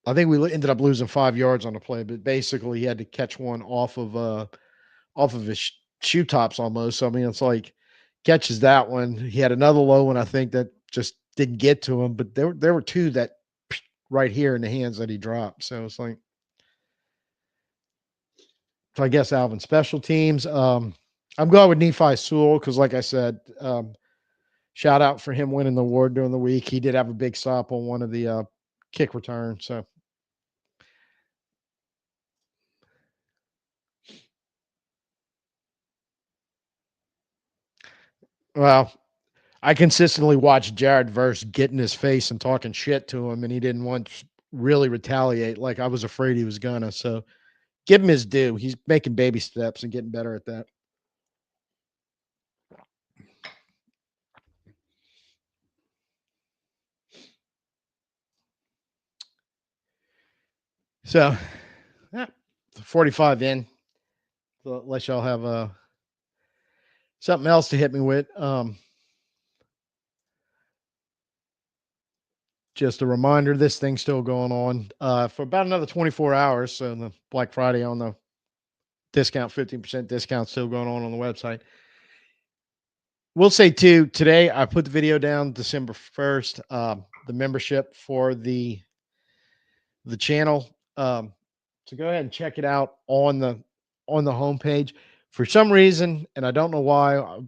Speaker 1: I think we ended up losing 5 yards on the play, but basically he had to catch one off of his shoe tops almost. So I mean, it's like catches that one. He had another low one, I think, that just didn't get to him, but there were 2 that right here in the hands that he dropped. So it's like, so I guess Alvin special teams. I'm going with Nephi Sewell because, like I said, shout out for him winning the award during the week. He did have a big stop on one of the kick returns. So, well, I consistently watched Jared Verse get in his face and talking shit to him, and he didn't want to really retaliate like I was afraid he was gonna. So give him his due. He's making baby steps and getting better at that. So, yeah, 45 in. So unless y'all have something else to hit me with, just a reminder, this thing's still going on for about another 24 hours. So the Black Friday on the discount, 15% discount still going on the website. We'll say too, today I put the video down December 1st, the membership for the channel. So go ahead and check it out on the homepage. For some reason, and I don't know why,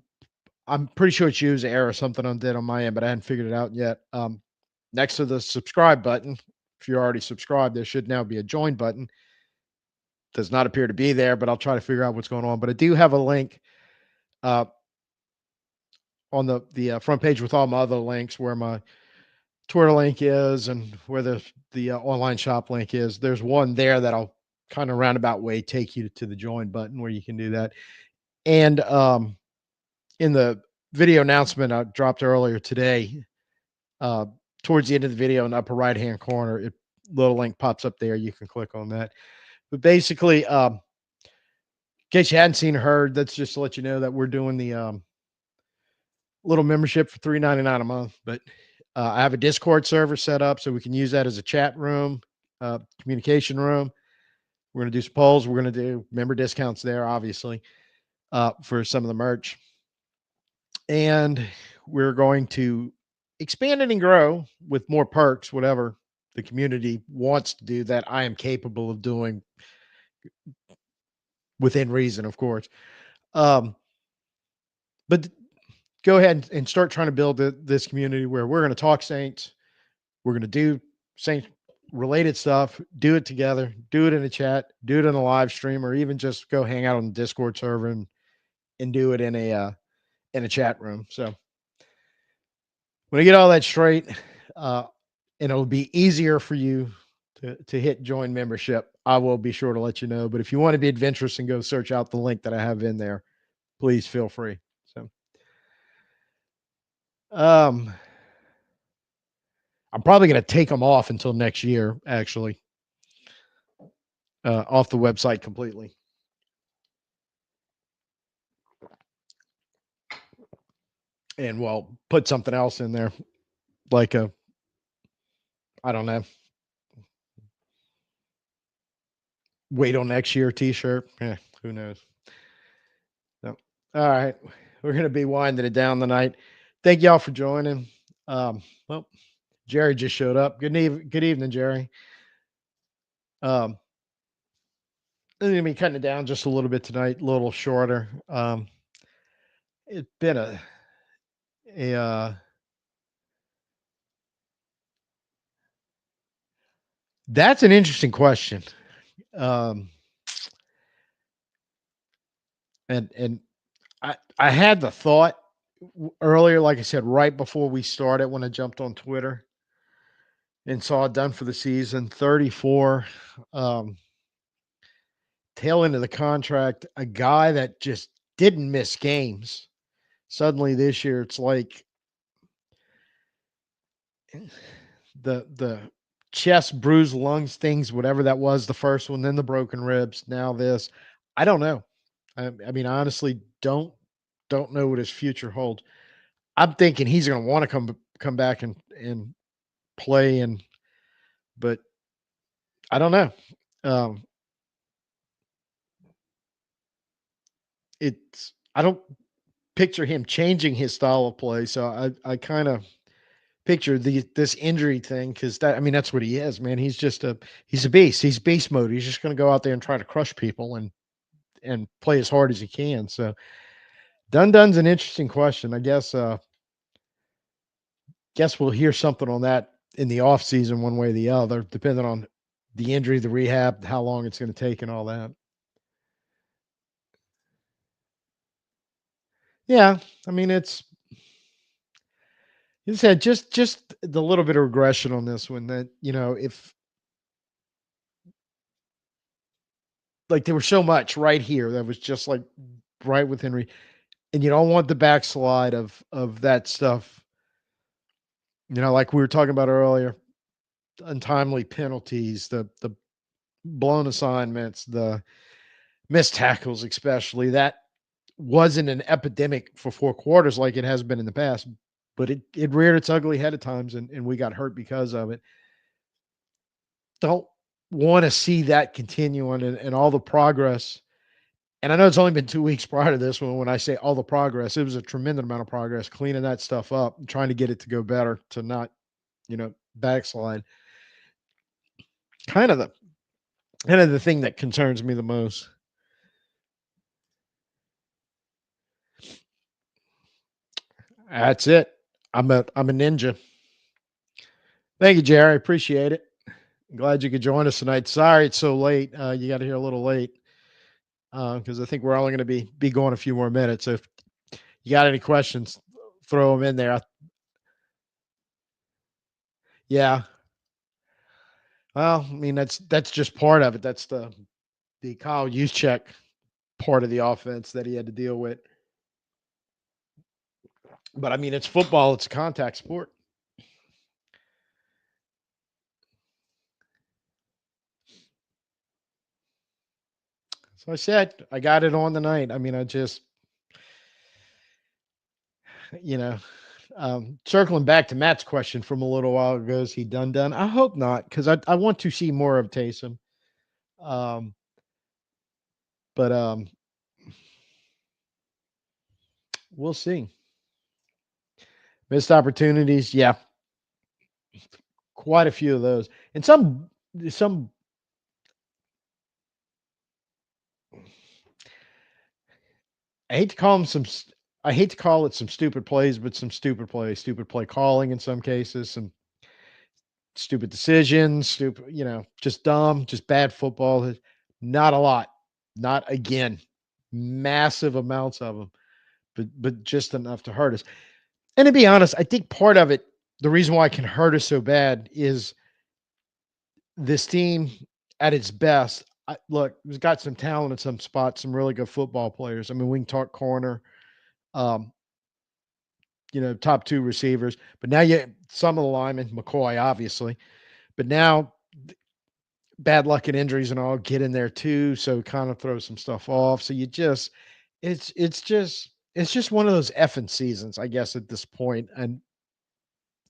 Speaker 1: I'm pretty sure it's user error or something I did on my end, but I hadn't figured it out yet. Next to the subscribe button, if you're already subscribed, there should now be a join button. Does not appear to be there, but I'll try to figure out what's going on. But I do have a link uh, on the front page with all my other links, where my Twitter link is and where the online shop link is. There's one there that'll kind of roundabout way take you to the join button where you can do that. And in the video announcement I dropped earlier today, uh, towards the end of the video in the upper right hand corner, little link pops up there. You can click on that. But basically, in case you hadn't seen or heard, that's just to let you know that we're doing the little membership for $3.99 a month. But I have a Discord server set up so we can use that as a chat room, communication room. We're going to do some polls. We're going to do member discounts there, obviously, for some of the merch. And we're going to expand it and grow with more perks, whatever the community wants to do that I am capable of doing within reason, of course. But go ahead and start trying to build this community where we're going to talk Saints. We're going to do Saints related stuff, do it together, do it in a chat, do it in a live stream, or even just go hang out on the Discord server and do it in a chat room. So when I get all that straight, and it'll be easier for you to hit join membership, I will be sure to let you know. But if you want to be adventurous and go search out the link that I have in there, please feel free. So, I'm probably going to take them off until next year, actually, off the website completely. And well, put something else in there, like I don't know, wait on next year t-shirt. Yeah, who knows? So, all right, we're going to be winding it down tonight. Thank y'all for joining. Well, Jerry just showed up. Good evening, Jerry. I'm going to be cutting it down just a little bit tonight, a little shorter. It's been a that's an interesting question. Um, and I had the thought earlier, like I said, right before we started when I jumped on Twitter and saw it done for the season, 34, um, tail end of the contract, a guy that just didn't miss games. Suddenly this year, it's like the chest, bruised lungs, things, whatever that was, the first one, then the broken ribs, now this. I don't know. I mean, I honestly don't know what his future holds. I'm thinking he's going to want to come back and play, but I don't know. Um, I don't picture him changing his style of play, so I kind of picture this injury thing because that I mean that's what he is, man. He's a beast. He's beast mode. He's just going to go out there and try to crush people and play as hard as he can. So Dun's an interesting question. I guess we'll hear something on that in the off season one way or the other, depending on the injury, the rehab, how long it's going to take, and all that. Yeah, I mean it's you said just the little bit of regression on this one that if like there was so much right here that was just like right within and you don't want the backslide of that stuff. Like we were talking about earlier, untimely penalties, the blown assignments, the missed tackles, especially that wasn't an epidemic for 4 quarters like it has been in the past, but it reared its ugly head at times and we got hurt because of it. Don't want to see that continuing and all the progress. And I know it's only been 2 weeks prior to this one. When I say all the progress, it was a tremendous amount of progress cleaning that stuff up, trying to get it to go better, to not, backslide. Kind of the thing that concerns me the most. That's it. I'm a ninja. Thank you, Jerry. Appreciate it. Glad you could join us tonight. Sorry it's so late. You got here a little late because I think we're only going to be going a few more minutes. So if you got any questions, throw them in there. Yeah. Well, I mean that's just part of it. That's the Kyle Juszczyk part of the offense that he had to deal with. But I mean, it's football. It's a contact sport. So I said I got it on tonight. I mean, I just you know circling back to Matt's question from a little while ago, is he done? I hope not, because I want to see more of Taysom. Um, but we'll see. Missed opportunities, yeah, quite a few of those, and some. I hate to call them I hate to call it some stupid plays, but some stupid plays, stupid play calling in some cases, some stupid decisions, just dumb, just bad football. Not a lot, not again, massive amounts of them, but just enough to hurt us. And to be honest, I think part of it, the reason why it can hurt us so bad is this team at its best. Look, it's got some talent in some spots, some really good football players. I mean, we can talk corner, um, top two receivers, but now some of the linemen, McCoy, obviously, but now bad luck and injuries and all get in there too. So kind of throw some stuff off. So it's just one of those effing seasons, I guess, at this point. And,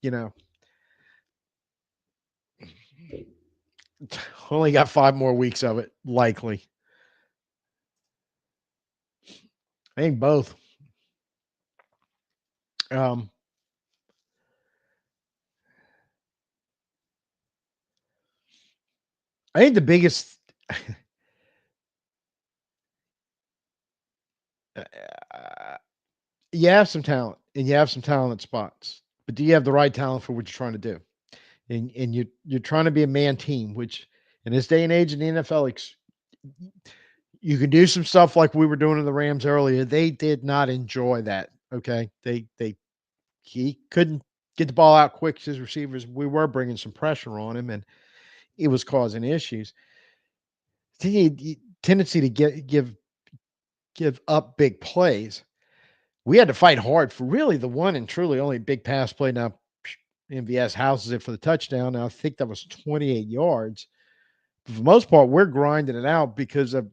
Speaker 1: you know, only got 5 more weeks of it, likely. I think both. Um, I think the biggest you have some talent and you have some talent spots, but do you have the right talent for what you're trying to do? And you're trying to be a man team, which In this day and age in the NFL, you can do some stuff like we were doing in the Rams earlier. They did not enjoy that. Okay, he couldn't get the ball out quick to his receivers. We were bringing some pressure on him, and it was causing issues. Tendency to give up big plays. We had to fight hard for really the one and truly only big pass play. Now, MVS houses it for the touchdown. Now, I think that was 28 yards. But for the most part, we're grinding it out because of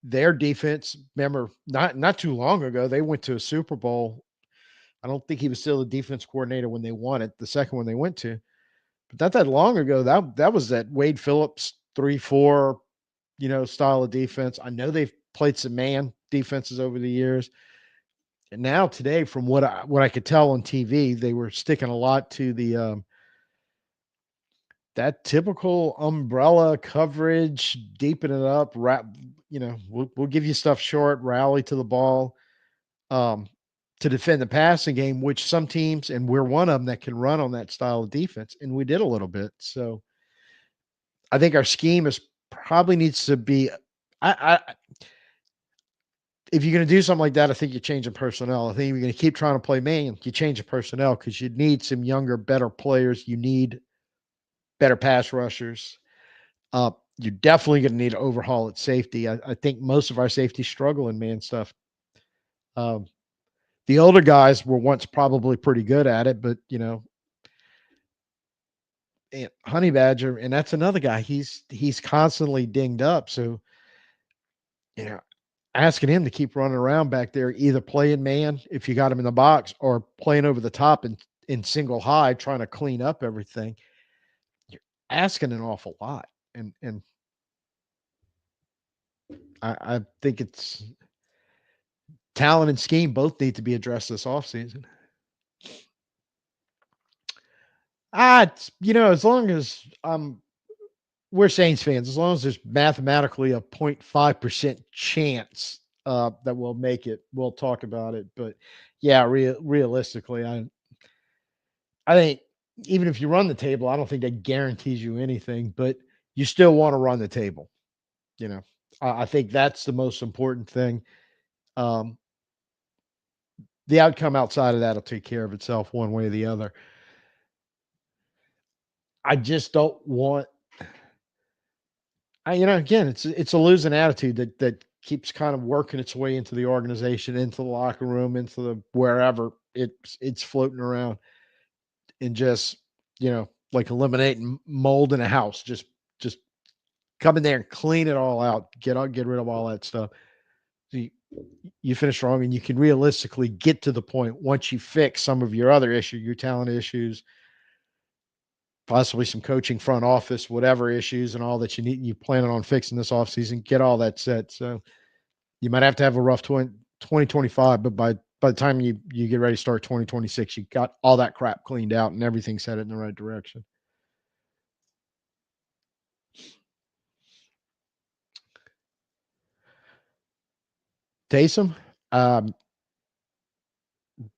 Speaker 1: their defense. Remember, not too long ago, they went to a Super Bowl. I don't think he was still the defense coordinator when they won it, the second one they went to. But not that long ago, that was that Wade Phillips 3-4, style of defense. I know they've played some man defenses over the years. And now today, from what I could tell on TV, they were sticking a lot to the that typical umbrella coverage, deepen it up, we'll give you stuff short, rally to the ball, to defend the passing game, which some teams, and we're one of them that can run on that style of defense, and we did a little bit. So I think our scheme probably needs to be. If you're going to do something like that, I think you're changing personnel. I think if you're going to keep trying to play man, you change the personnel because you need some younger, better players. You need better pass rushers. You're definitely going to need to overhaul at safety. I think most of our safety struggle in man stuff. The older guys were once probably pretty good at it, but Honey Badger, and that's another guy. He's constantly dinged up. So, asking him to keep running around back there, either playing man if you got him in the box or playing over the top in single high, trying to clean up everything. You're asking an awful lot. And I think it's talent and scheme both need to be addressed this offseason. As long as we're Saints fans, as long as there's mathematically a 0.5% chance that we'll make it, we'll talk about it. But yeah, realistically, I think even if you run the table, I don't think that guarantees you anything, but you still want to run the table. I think that's the most important thing. The outcome outside of that will take care of itself one way or the other. I just don't want. Again, it's a losing attitude that keeps kind of working its way into the organization, into the locker room, into the wherever it's floating around, and just like eliminating mold in a house. Just come in there and clean it all out. Get rid of all that stuff. So you finish strong, and you can realistically get to the point once you fix some of your other issues, your talent issues, possibly some coaching, front office, whatever issues and all that you need. You planning on fixing this offseason, get all that set. So you might have to have a rough 2025, but by the time you get ready to start 2026, you got all that crap cleaned out and everything set it in the right direction. Taysom, I'm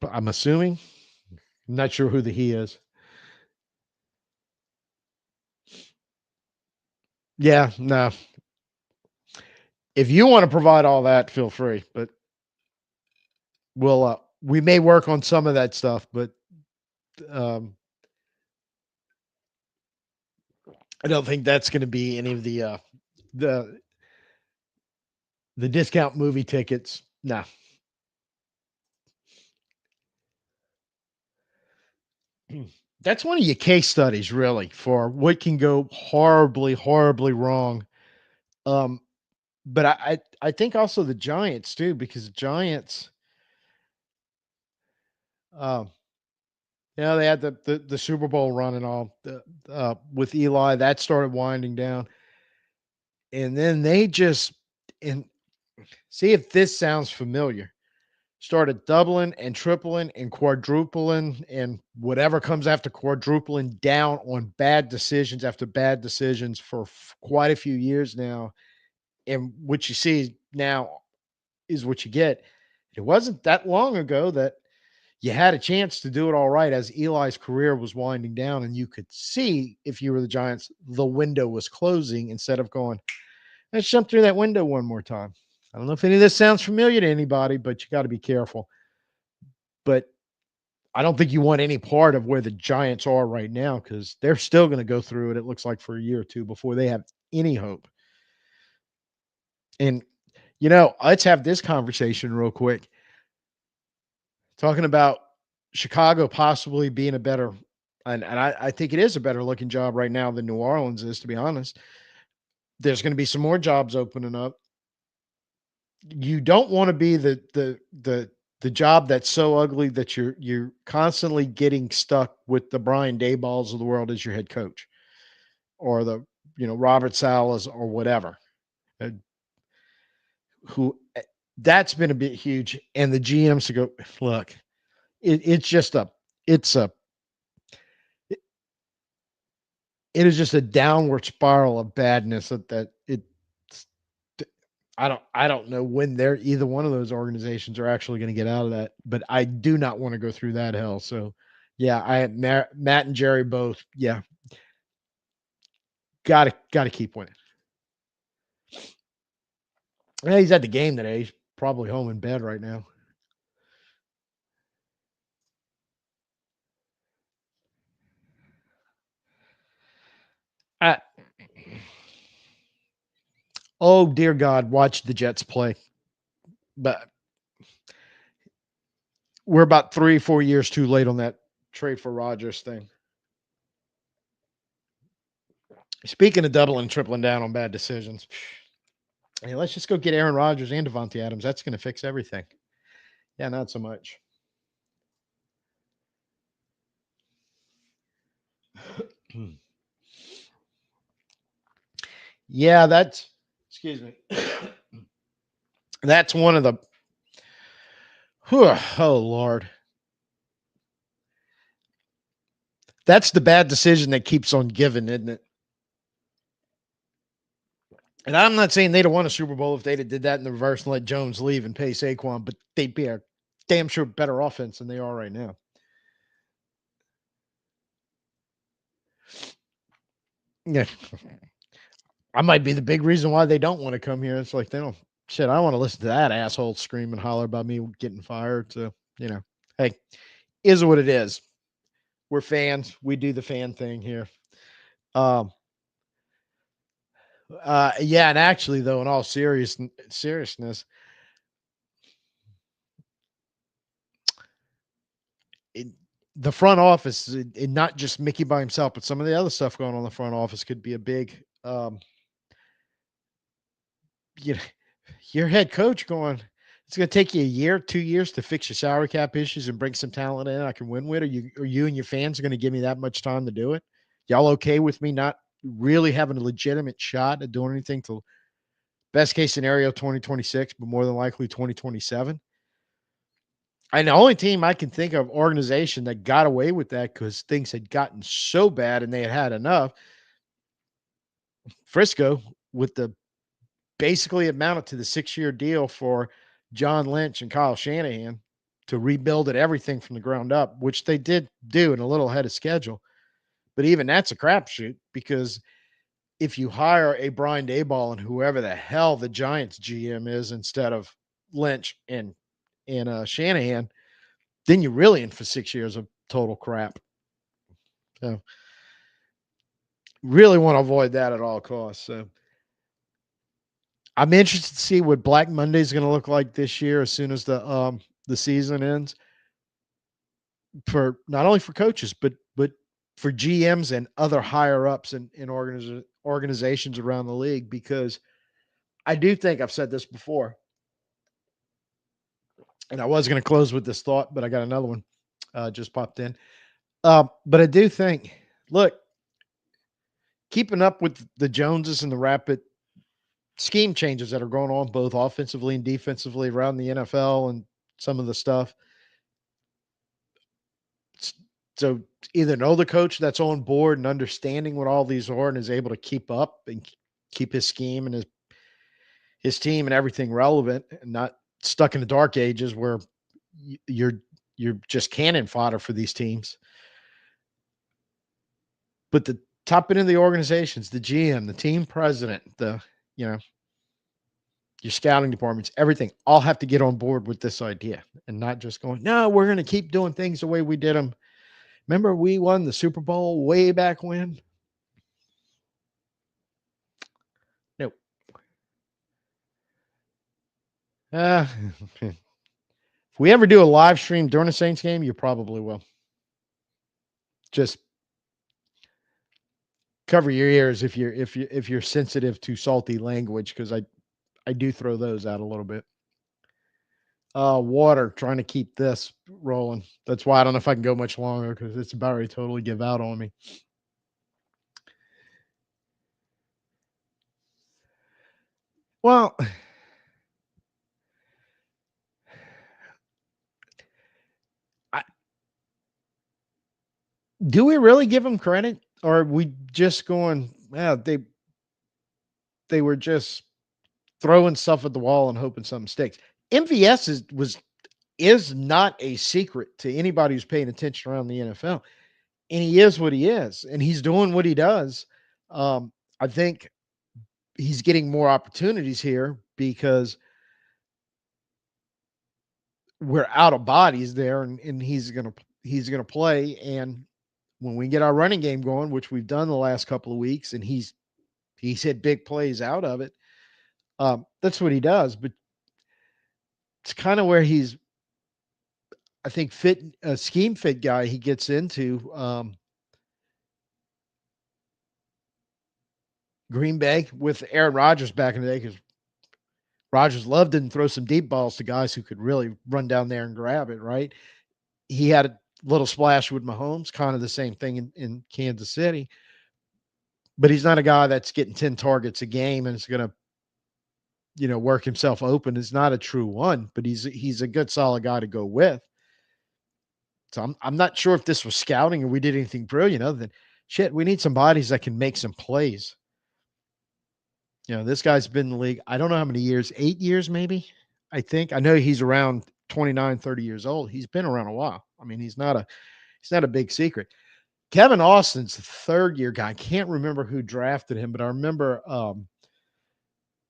Speaker 1: assuming. I'm not sure who the he is. Yeah, no. If you want to provide all that, feel free. But we may work on some of that stuff, but I don't think that's going to be any of the discount movie tickets. No. That's one of your case studies, really, for what can go horribly, horribly wrong. But I think also the Giants too, because the Giants, they had the Super Bowl run and all with Eli that started winding down, and then they just and see if this sounds familiar. Started doubling and tripling and quadrupling and whatever comes after quadrupling down on bad decisions after bad decisions for quite a few years now. And what you see now is what you get. It wasn't that long ago that you had a chance to do it all right as Eli's career was winding down, and you could see, if you were the Giants, the window was closing instead of going, let's jump through that window one more time. I don't know if any of this sounds familiar to anybody, but you got to be careful. But I don't think you want any part of where the Giants are right now, because they're still going to go through it, it looks like, for a year or two before they have any hope. And, let's have this conversation real quick. Talking about Chicago possibly being a better, and I think it is a better looking job right now than New Orleans is, to be honest. There's going to be some more jobs opening up. You don't want to be the job that's so ugly that you're constantly getting stuck with the Brian Dayballs of the world as your head coach, or the Robert Salas or whatever. Uh, who That's been a bit huge, and the GMs to go, look, it's just it's a it is just a downward spiral of badness that it's I don't know when they're either one of those organizations are actually going to get out of that, but I do not want to go through that hell. So yeah, Matt and Jerry both. Yeah. Got to keep winning. Yeah, he's at the game today. He's probably home in bed right now. I, oh dear God, watch the Jets play. But we're about 3-4 years too late on that trade for Rodgers thing. Speaking of doubling and tripling down on bad decisions, hey, let's just go get Aaron Rodgers and Devontae Adams. That's going to fix everything. Yeah, not so much. Yeah, excuse me. That's one of the, oh Lord. That's the bad decision that keeps on giving, isn't it? And I'm not saying they'd have won a Super Bowl if they'd have did that in the reverse and let Jones leave and pay Saquon, but they'd be a damn sure better offense than they are right now. Yeah. I might be the big reason why they don't want to come here. It's like they don't shit. I don't want to listen to that asshole scream and holler about me getting fired. So, hey, is what it is. We're fans. We do the fan thing here. Yeah, and actually, though, in all seriousness, the front office, and not just Mickey by himself, but some of the other stuff going on in the front office could be a big, you know, your head coach going, it's going to take you a year, 2 years to fix your salary cap issues and bring some talent in I can win with. Are you and your fans are going to give me that much time to do it? Y'all okay with me not really having a legitimate shot at doing anything till best case scenario 2026, but more than likely 2027? And the only team I can think of, organization, that got away with that because things had gotten so bad and they had had enough, Frisco, with the basically amounted to the 6-year deal for John Lynch and Kyle Shanahan to rebuild it, everything from the ground up, which they did do in a little ahead of schedule. But even that's a crapshoot, because if you hire a Brian Daboll and whoever the hell the Giants GM is instead of Lynch and Shanahan, then you're really in for 6 years of total crap. So really want to avoid that at all costs. So I'm interested to see what Black Monday is going to look like this year as soon as the season ends, for not only for coaches but for GMs and other higher ups in organizations around the league, because I do think I've said this before, and I was going to close with this thought, but I got another one just popped in. But I do think, look, keeping up with the Joneses and the rapid scheme changes that are going on both offensively and defensively around the NFL and some of the stuff. So either know the coach that's on board and understanding what all these are and is able to keep up and keep his scheme and his team and everything relevant, and not stuck in the dark ages where you're you're just cannon fodder for these teams. But the top end of the organizations, the GM, the team president, you know, your scouting departments, everything, all have to get on board with this idea and not just going, no, we're going to keep doing things the way we did them. Remember, we won the Super Bowl way back when? Nope. If we ever do a live stream during a Saints game, you probably will. Just cover your ears if you're sensitive to salty language, because I do throw those out a little bit. Water, trying to keep this rolling. That's why I don't know if I can go much longer, because it's about to totally give out on me. Well, do we really give them credit, or are we just going, well, they were just throwing stuff at the wall and hoping something sticks? MVS is not a secret to anybody who's paying attention around the NFL, and he is what he is, and he's doing what he does. I think he's getting more opportunities here because we're out of bodies there, and he's gonna play. And when we get our running game going, which we've done the last couple of weeks, and he's hit big plays out of it. That's what he does. But it's kind of where he's, I think, fit a scheme fit guy. He gets into Green Bay with Aaron Rodgers back in the day, because Rodgers loved to throw some deep balls to guys who could really run down there and grab it. Right. He had a little splash with Mahomes, kind of the same thing in Kansas City. But he's not a guy that's getting 10 targets a game and is going to, work himself open. Is not a true one, but he's a good, solid guy to go with. So I'm not sure if this was scouting or we did anything brilliant other than, shit, we need some bodies that can make some plays. This guy's been in the league, I don't know how many years, 8 years maybe, I think. I know he's around 29, 30 years old. He's been around a while. I mean, he's not a big secret. Kevin Austin's the third-year guy. I can't remember who drafted him, but I remember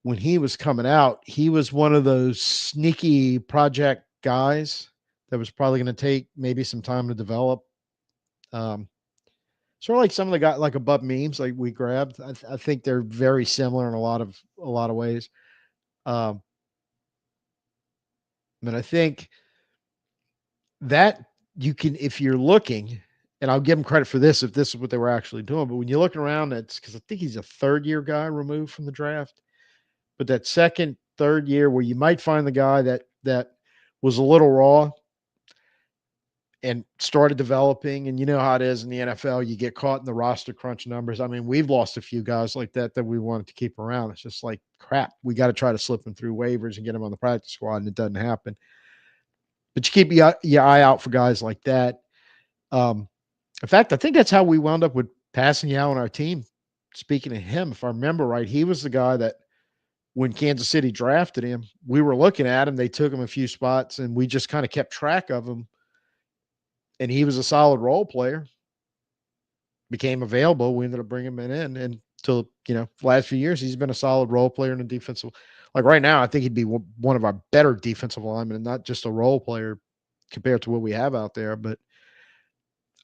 Speaker 1: when he was coming out, he was one of those sneaky project guys that was probably going to take maybe some time to develop. Sort of like some of the guys, like above memes, like we grabbed. I think they're very similar in a lot of ways. But I think that you can, if you're looking, and I'll give him credit for this if this is what they were actually doing. But when you're looking around, it's because I think he's a third-year guy removed from the draft. But that second, third year where you might find the guy that was a little raw and started developing, and you know how it is in the NFL, you get caught in the roster crunch numbers. I mean, we've lost a few guys like that we wanted to keep around. It's just like, crap, we got to try to slip them through waivers and get them on the practice squad, and it doesn't happen. But you keep your eye out for guys like that. In fact, I think that's how we wound up with Passing Yao on our team. Speaking of him, if I remember right, he was the guy that when Kansas City drafted him, we were looking at him. They took him a few spots, and we just kind of kept track of him. And he was a solid role player, became available. We ended up bringing him in. And until, the last few years, he's been a solid role player in a defensive. Like right now, I think he'd be one of our better defensive linemen, and not just a role player compared to what we have out there. But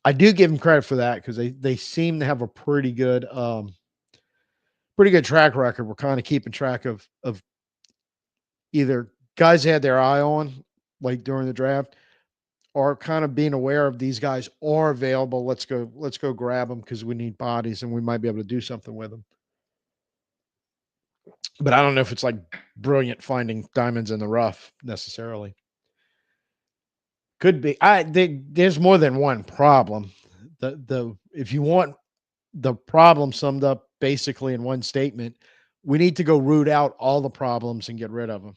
Speaker 1: I do give him credit for that, because they seem to have a pretty good track record. We're kind of keeping track of either guys they had their eye on, like during the draft, or kind of being aware of these guys are available. Let's go grab them because we need bodies and we might be able to do something with them. But I don't know if it's like brilliant finding diamonds in the rough necessarily. Could be. There's more than one problem. If you want the problem summed up basically in one statement, we need to go root out all the problems and get rid of them.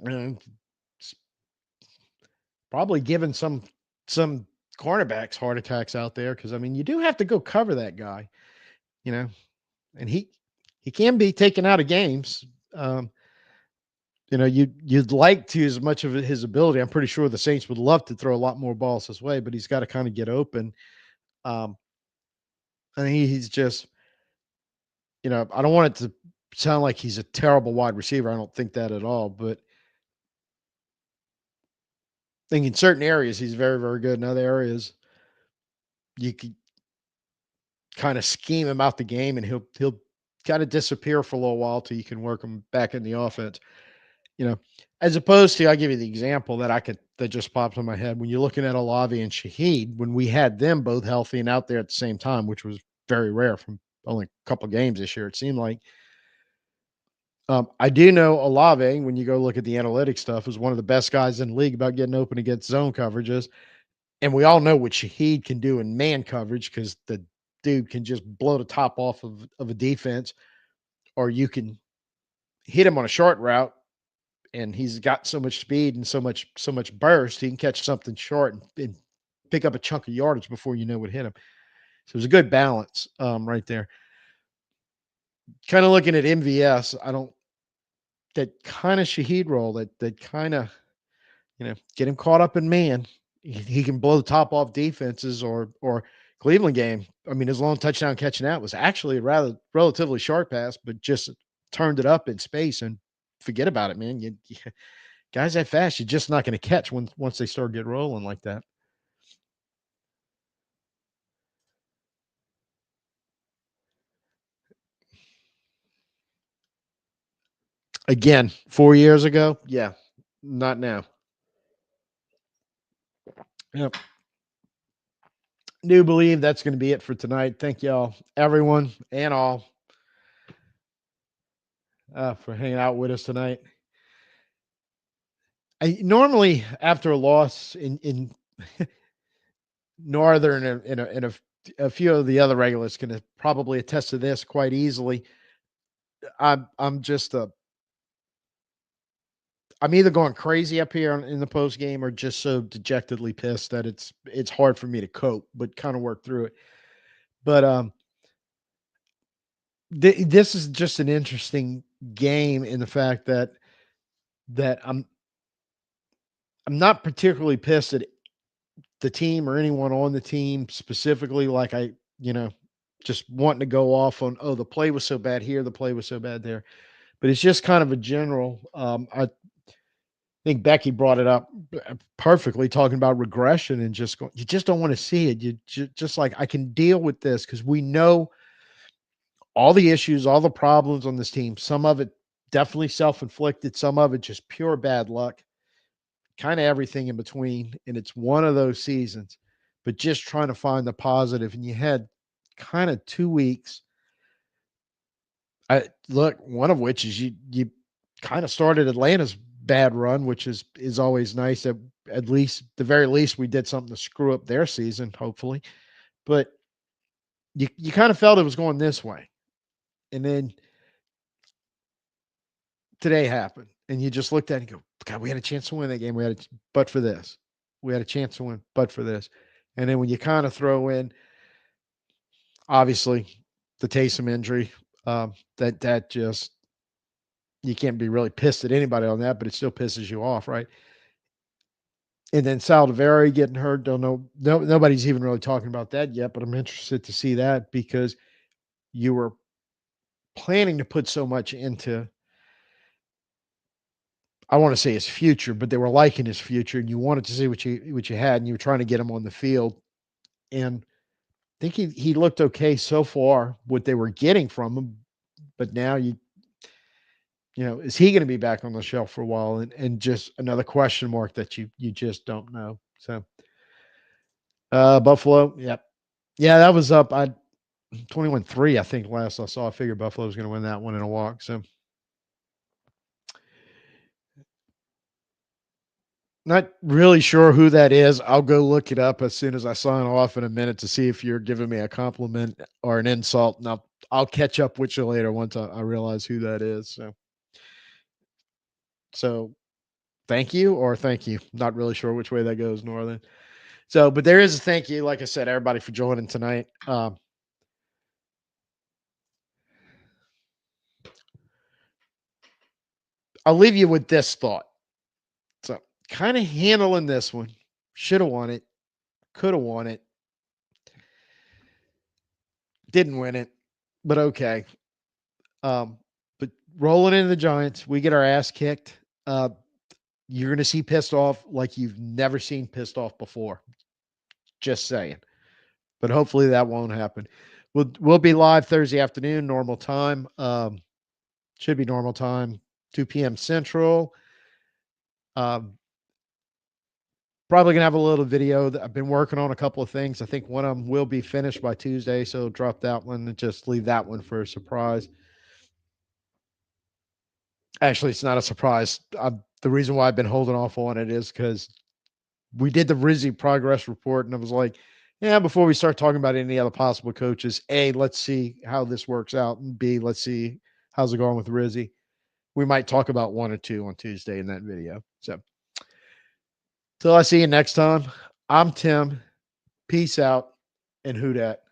Speaker 1: And probably giving some cornerbacks heart attacks out there, because I mean, you do have to go cover that guy, and he can be taken out of games. you'd like to as much of his ability. I'm pretty sure the Saints would love to throw a lot more balls his way, but he's got to kind of get open. Um, and he's just, I don't want it to sound like he's a terrible wide receiver. I don't think that at all, but I think in certain areas he's very, very good. In other areas, you could kind of scheme him out the game, and he'll kind of disappear for a little while till you can work him back in the offense. You know, as opposed to, I'll give you the example that just popped in my head. When you're looking at Olave and Shaheed, when we had them both healthy and out there at the same time, which was very rare from only a couple of games this year, it seemed like. I do know Olave, when you go look at the analytics stuff, is one of the best guys in the league about getting open against zone coverages. And we all know what Shaheed can do in man coverage because the dude can just blow the top off of a defense, or you can hit him on a short route and he's got so much speed and so much burst, he can catch something short and pick up a chunk of yardage before you know what hit him. So it was a good balance right there. Kind of looking at MVS, I don't that kind of Shaheed role that kind of get him caught up in man. He can blow the top off defenses or Cleveland game. I mean, his long touchdown catching out was actually a rather relatively short pass, but just turned it up in space and forget about it, man. Guys that fast, you're just not going to catch once they start get rolling like that. Again, 4 years ago, yeah, not now. Yep. Do believe that's going to be it for tonight. Thank y'all, everyone and all, for hanging out with us tonight. I normally after a loss in Northern and a few of the other regulars can probably attest to this quite easily. I'm just I'm either going crazy up here in the post game or just so dejectedly pissed that it's hard for me to cope, but kind of work through it. But this is just an interesting game in the fact that I'm not particularly pissed at the team or anyone on the team specifically. Like you know, just wanting to go off on, oh, the play was so bad here, the play was so bad there. But it's just kind of a general. I think Becky brought it up perfectly, talking about regression and just going, you just don't want to see it. You just like, I can deal with this because we know all the issues, all the problems on this team. Some of it definitely self inflicted, some of it just pure bad luck, kind of everything in between. And it's one of those seasons, but just trying to find the positive. And you had kind of 2 weeks. I look, one of which is you kind of started Atlanta's bad run, which is always nice. At least, the very least, we did something to screw up their season, hopefully. But you kind of felt it was going this way, and then today happened, and you just looked at it and go, God, we had a chance to win that game. But for this, we had a chance to win, but for this. And then when you kind of throw in, obviously, the Taysom injury, that just, you can't be really pissed at anybody on that, but it still pisses you off, right? And then Saldivari getting hurt. Don't know. Nobody's even really talking about that yet, but I'm interested to see that because you were planning to put so much into, I want to say his future, but they were liking his future, and you wanted to see what you had, and you were trying to get him on the field. And I think he looked okay so far, what they were getting from him, but now is he going to be back on the shelf for a while? And just another question mark that you just don't know. So Buffalo, yep. Yeah, that was up. I 21-3, I think last I saw. I figured Buffalo was going to win that one in a walk. So not really sure who that is. I'll go look it up as soon as I sign off in a minute to see if you're giving me a compliment or an insult. And I'll catch up with you later once I realize who that is. So thank you or thank you. Not really sure which way that goes, Northern. So, but there is a thank you. Like I said, everybody for joining tonight. I'll leave you with this thought. So, kind of handling this one. Should have won it. Could have won it. Didn't win it, but okay. But rolling into the Giants, we get our ass kicked. You're going to see pissed off like you've never seen pissed off before. Just saying. But hopefully that won't happen. We'll be live Thursday afternoon, normal time. Should be normal time, 2 p.m. Central. Probably gonna have a little video that I've been working on a couple of things. I think one of them will be finished by Tuesday, so drop that one and just leave that one for a surprise. Actually, it's not a surprise. The reason why I've been holding off on it is because we did the Rizzi progress report, and I was like, yeah, before we start talking about any other possible coaches, A, let's see how this works out, and B, let's see how's it going with Rizzi. We might talk about one or two on Tuesday in that video. So, till I see you next time, I'm Tim. Peace out and who dat.